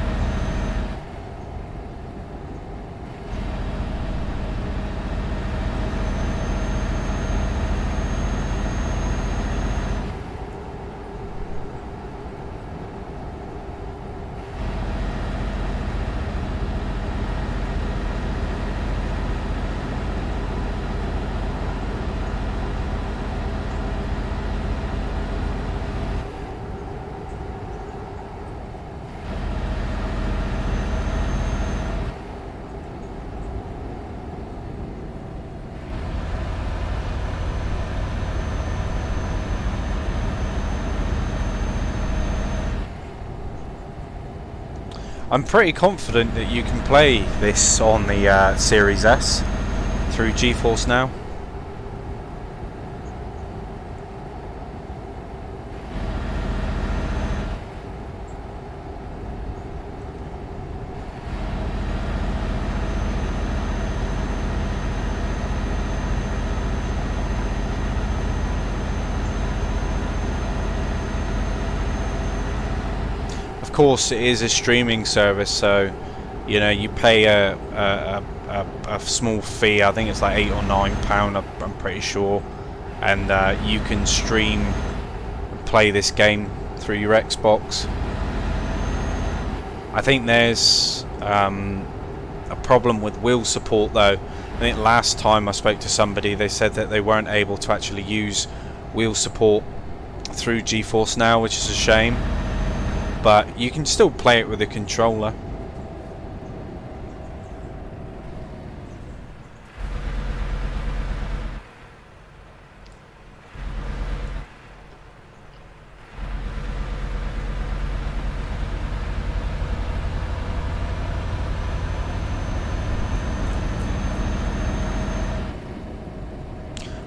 I'm pretty confident that you can play this on the Series S through GeForce Now. Of course, it is a streaming service, so you know you pay a small fee. I think it's like £8 or £9. I'm pretty sure, and you can stream and play this game through your Xbox. I think there's a problem with wheel support though. I think last time I spoke to somebody, they said that they weren't able to actually use wheel support through GeForce Now, which is a shame. But you can still play it with a controller.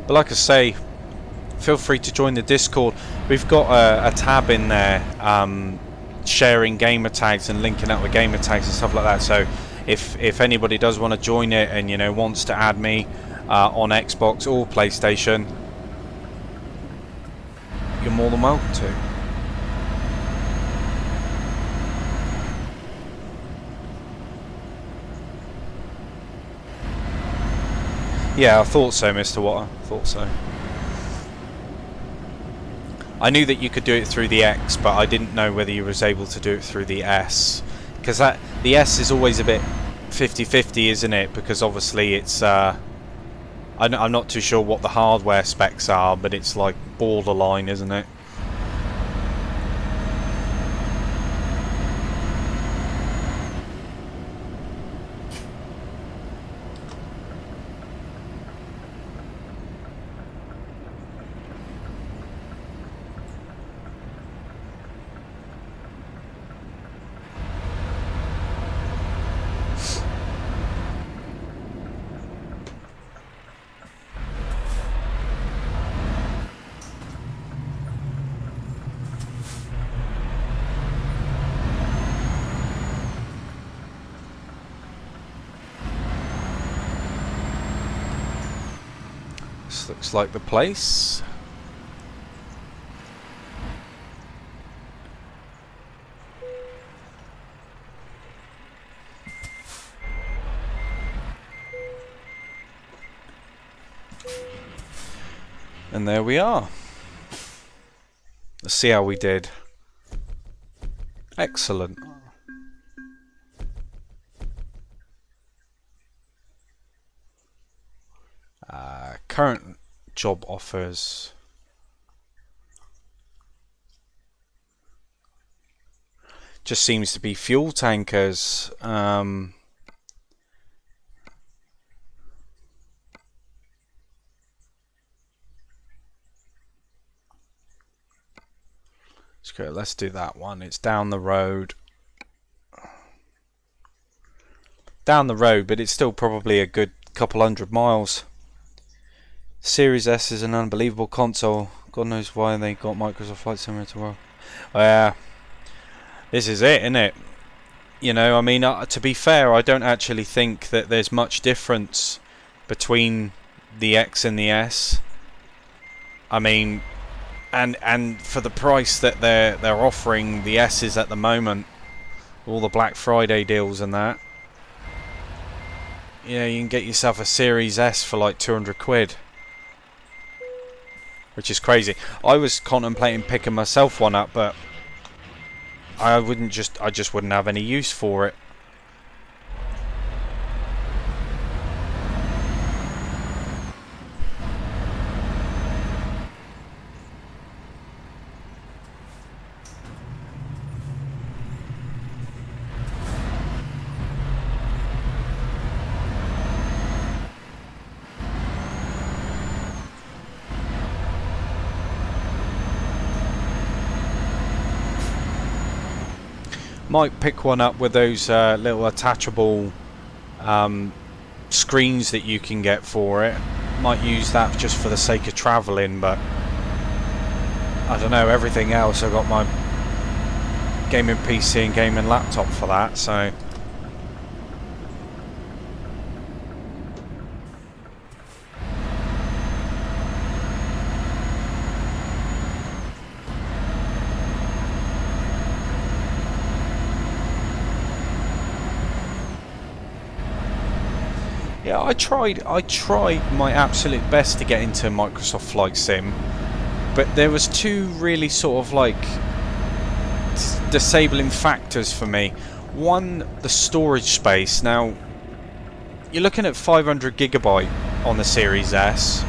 But like I say, feel free to join the Discord. We've got a tab in there sharing gamer tags and linking up with gamer tags and stuff like that, so if anybody does want to join it and wants to add me on Xbox or PlayStation, you're more than welcome to. Yeah, I thought so, Mr. Watter. Thought so. I knew that you could do it through the X, but I didn't know whether you was able to do it through the S. Because the S is always a bit 50-50, isn't it? Because obviously it's... I'm not too sure what the hardware specs are, but it's like borderline, isn't it? This looks like the place. And there we are. Let's see how we did. Excellent. Current job offers. Just seems to be fuel tankers. Let's do that one. It's down the road. Down the road, but it's still probably a good couple 100 miles. Series S is an unbelievable console. God knows why they got Microsoft Flight Simulator well. Yeah, this is it, isn't it? You know, I mean, to be fair, I don't actually think that there's much difference between the X and the S. I mean, and for the price that they're offering the S's at the moment, all the Black Friday deals and that. Yeah, you can get yourself a Series S for like 200 quid. Which is crazy. I was contemplating picking myself one up, but I just wouldn't have any use for it. Might pick one up with those little attachable screens that you can get for it. Might use that just for the sake of travelling, but I don't know, everything else I've got my gaming PC and gaming laptop for that, so yeah, I tried my absolute best to get into Microsoft Flight Sim, but there was two really sort of like disabling factors for me. One, the storage space. Now, you're looking at 500 gigabyte on the Series S,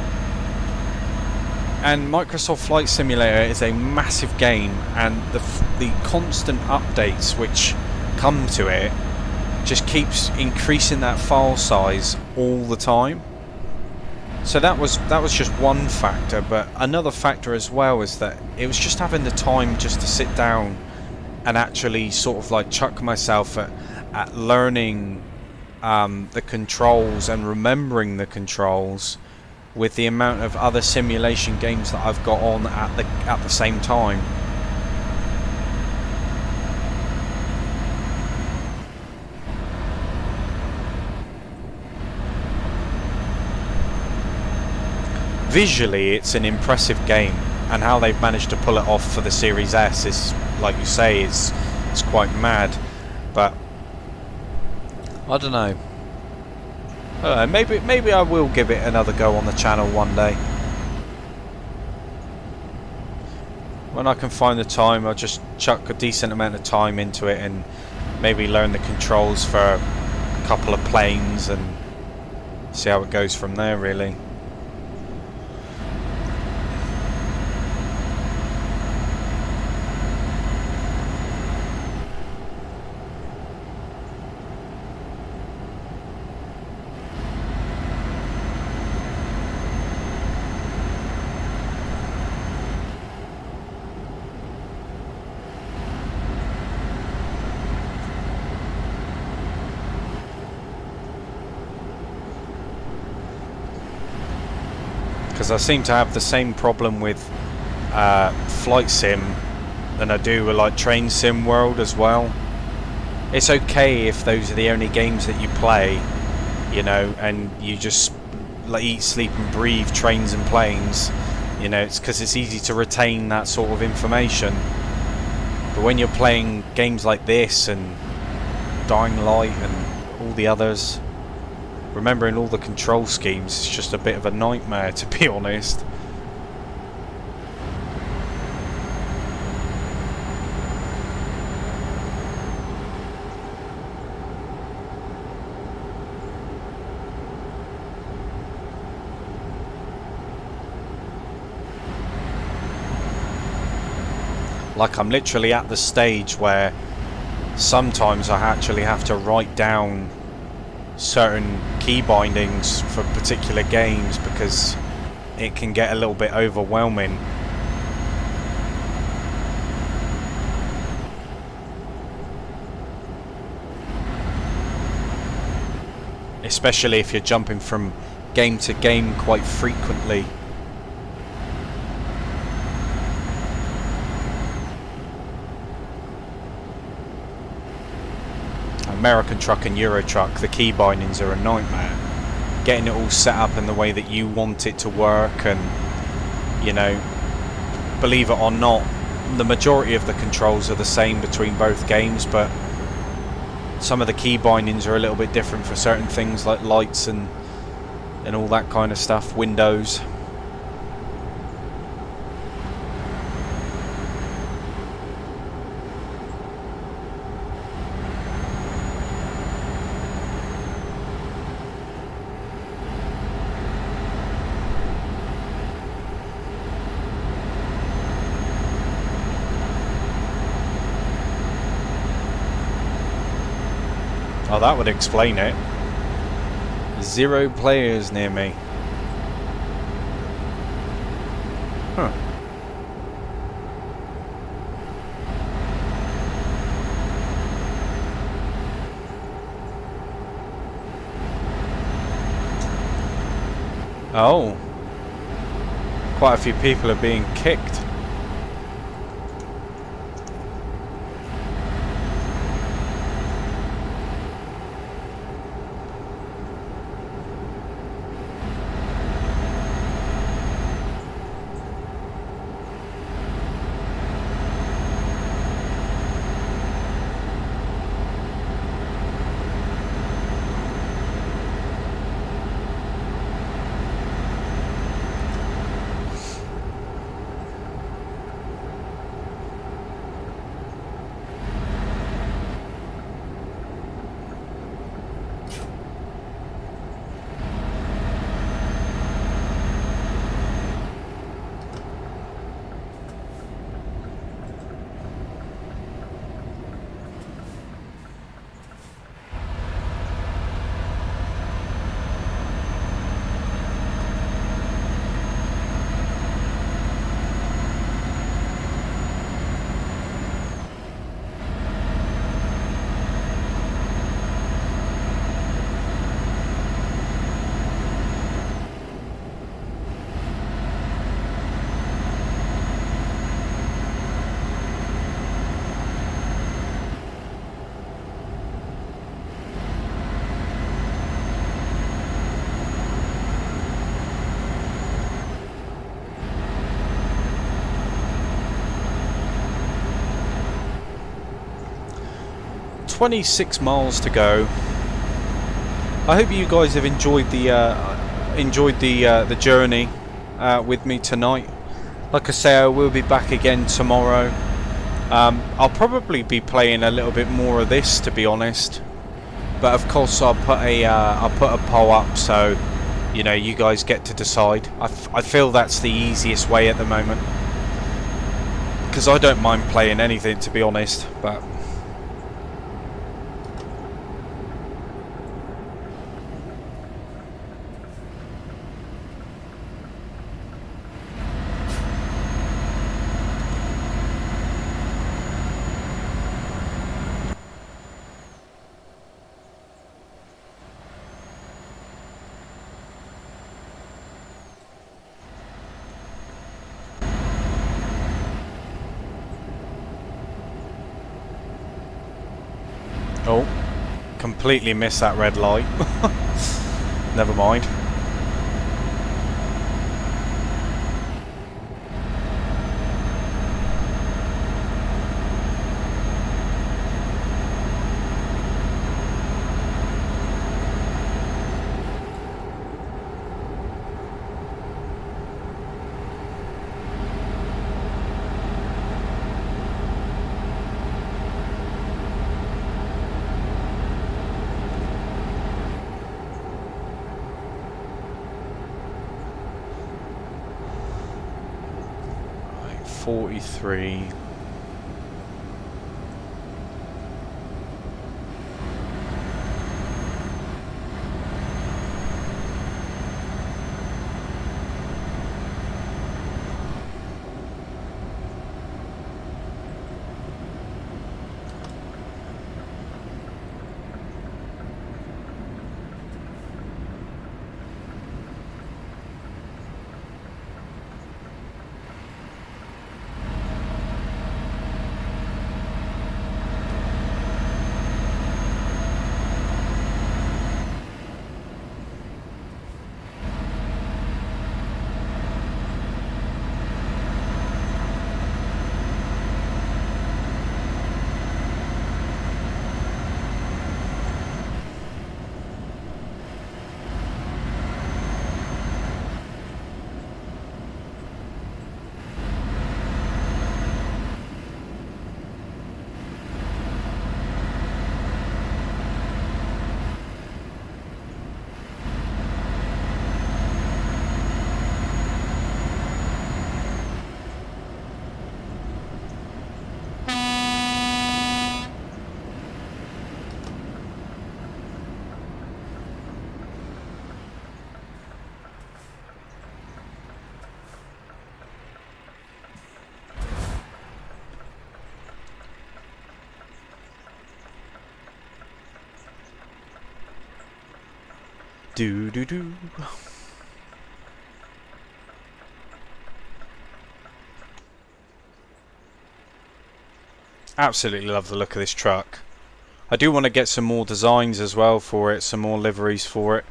and Microsoft Flight Simulator is a massive game, and the constant updates which come to it just keeps increasing that file size all the time. So that was just one factor, but another factor as well is that it was just having the time just to sit down and actually sort of like chuck myself at learning the controls and remembering the controls with the amount of other simulation games that I've got on at the same time. Visually, it's an impressive game, and how they've managed to pull it off for the Series S is, like you say, it's quite mad. But I don't know. Maybe I will give it another go on the channel one day. When I can find the time, I'll just chuck a decent amount of time into it and maybe learn the controls for a couple of planes and see how it goes from there, really. Because I seem to have the same problem with Flight Sim than I do with like Train Sim World as well. It's okay if those are the only games that you play, you know, and you just like eat, sleep and breathe trains and planes, you know, it's because it's easy to retain that sort of information. But when you're playing games like this and Dying Light and all the others, remembering all the control schemes is just a bit of a nightmare, to be honest. Like, I'm literally at the stage where sometimes I actually have to write down certain key bindings for particular games because it can get a little bit overwhelming. Especially if you're jumping from game to game quite frequently. American Truck and Euro Truck, the key bindings are a nightmare. Getting it all set up in the way that you want it to work, and, you know, believe it or not, the majority of the controls are the same between both games, but some of the key bindings are a little bit different for certain things like lights and all that kind of stuff, windows. Oh, that would explain it. 0 players near me. Huh. Oh. Quite a few people are being kicked. "26 miles to go. I hope you guys have enjoyed the journey with me tonight. Like I say, I will be back again tomorrow. I'll probably be playing a little bit more of this, to be honest. But of course, I'll put a poll up, so you know you guys get to decide. I feel that's the easiest way at the moment, because I don't mind playing anything, to be honest. But oh, completely missed that red light. Never mind. Right, 43. Do do do. Absolutely love the look of this truck. I do want to get some more designs as well for it, some more liveries for it.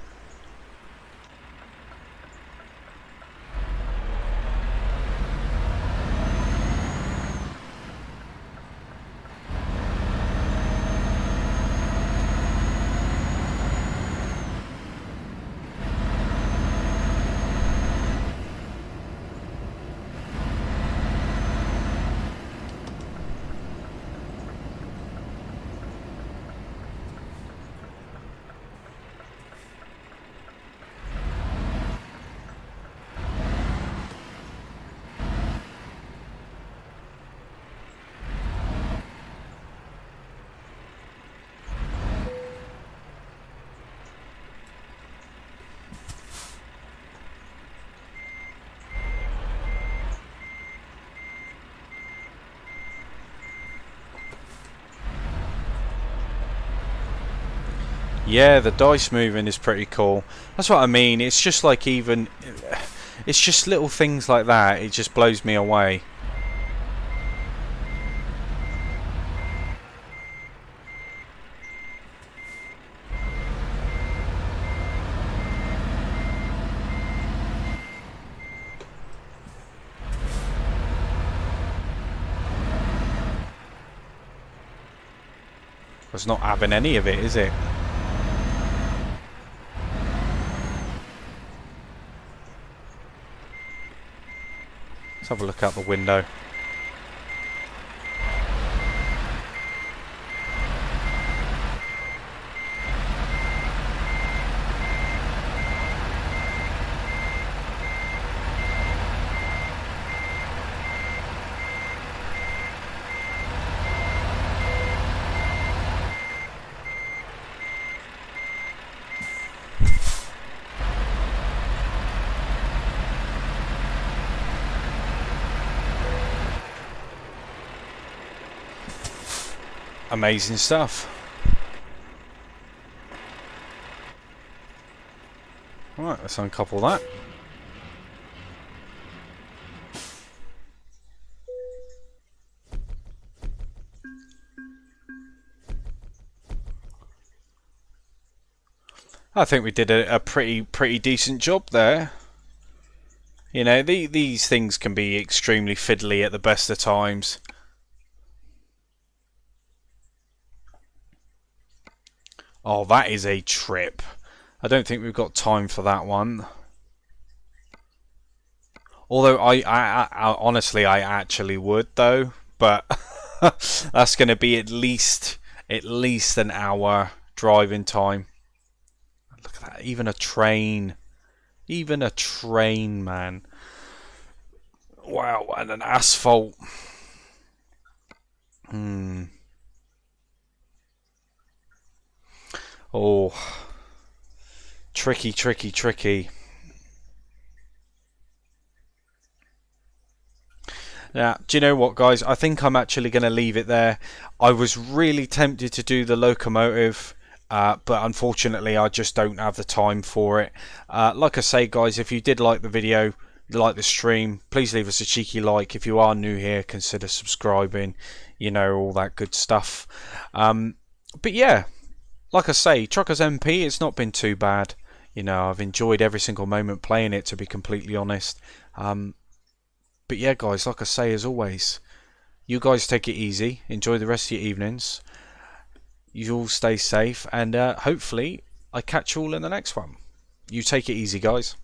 Yeah, the dice moving is pretty cool. That's what I mean. It's just like it's just little things like that. It just blows me away. It's not having any of it, is it? Let's have a look out the window. Amazing stuff. Right, let's uncouple that. I think we did a pretty decent job there. You know, these things can be extremely fiddly at the best of times. Oh, that is a trip. I don't think we've got time for that one. Although I honestly I actually would though, but that's going to be at least an hour driving time. Look at that, even a train, man. Wow, and an asphalt. Oh, tricky. Now, do you know what, guys? I think I'm actually going to leave it there. I was really tempted to do the locomotive, but unfortunately I just don't have the time for it. Like I say, guys, if you did like the video, like the stream, please leave us a cheeky like. If you are new here, consider subscribing, you know, all that good stuff. But yeah, like I say, Truckers MP, it's not been too bad. You know, I've enjoyed every single moment playing it, to be completely honest. But yeah, guys, like I say, as always, you guys take it easy. Enjoy the rest of your evenings. You all stay safe, and hopefully I catch you all in the next one. You take it easy, guys.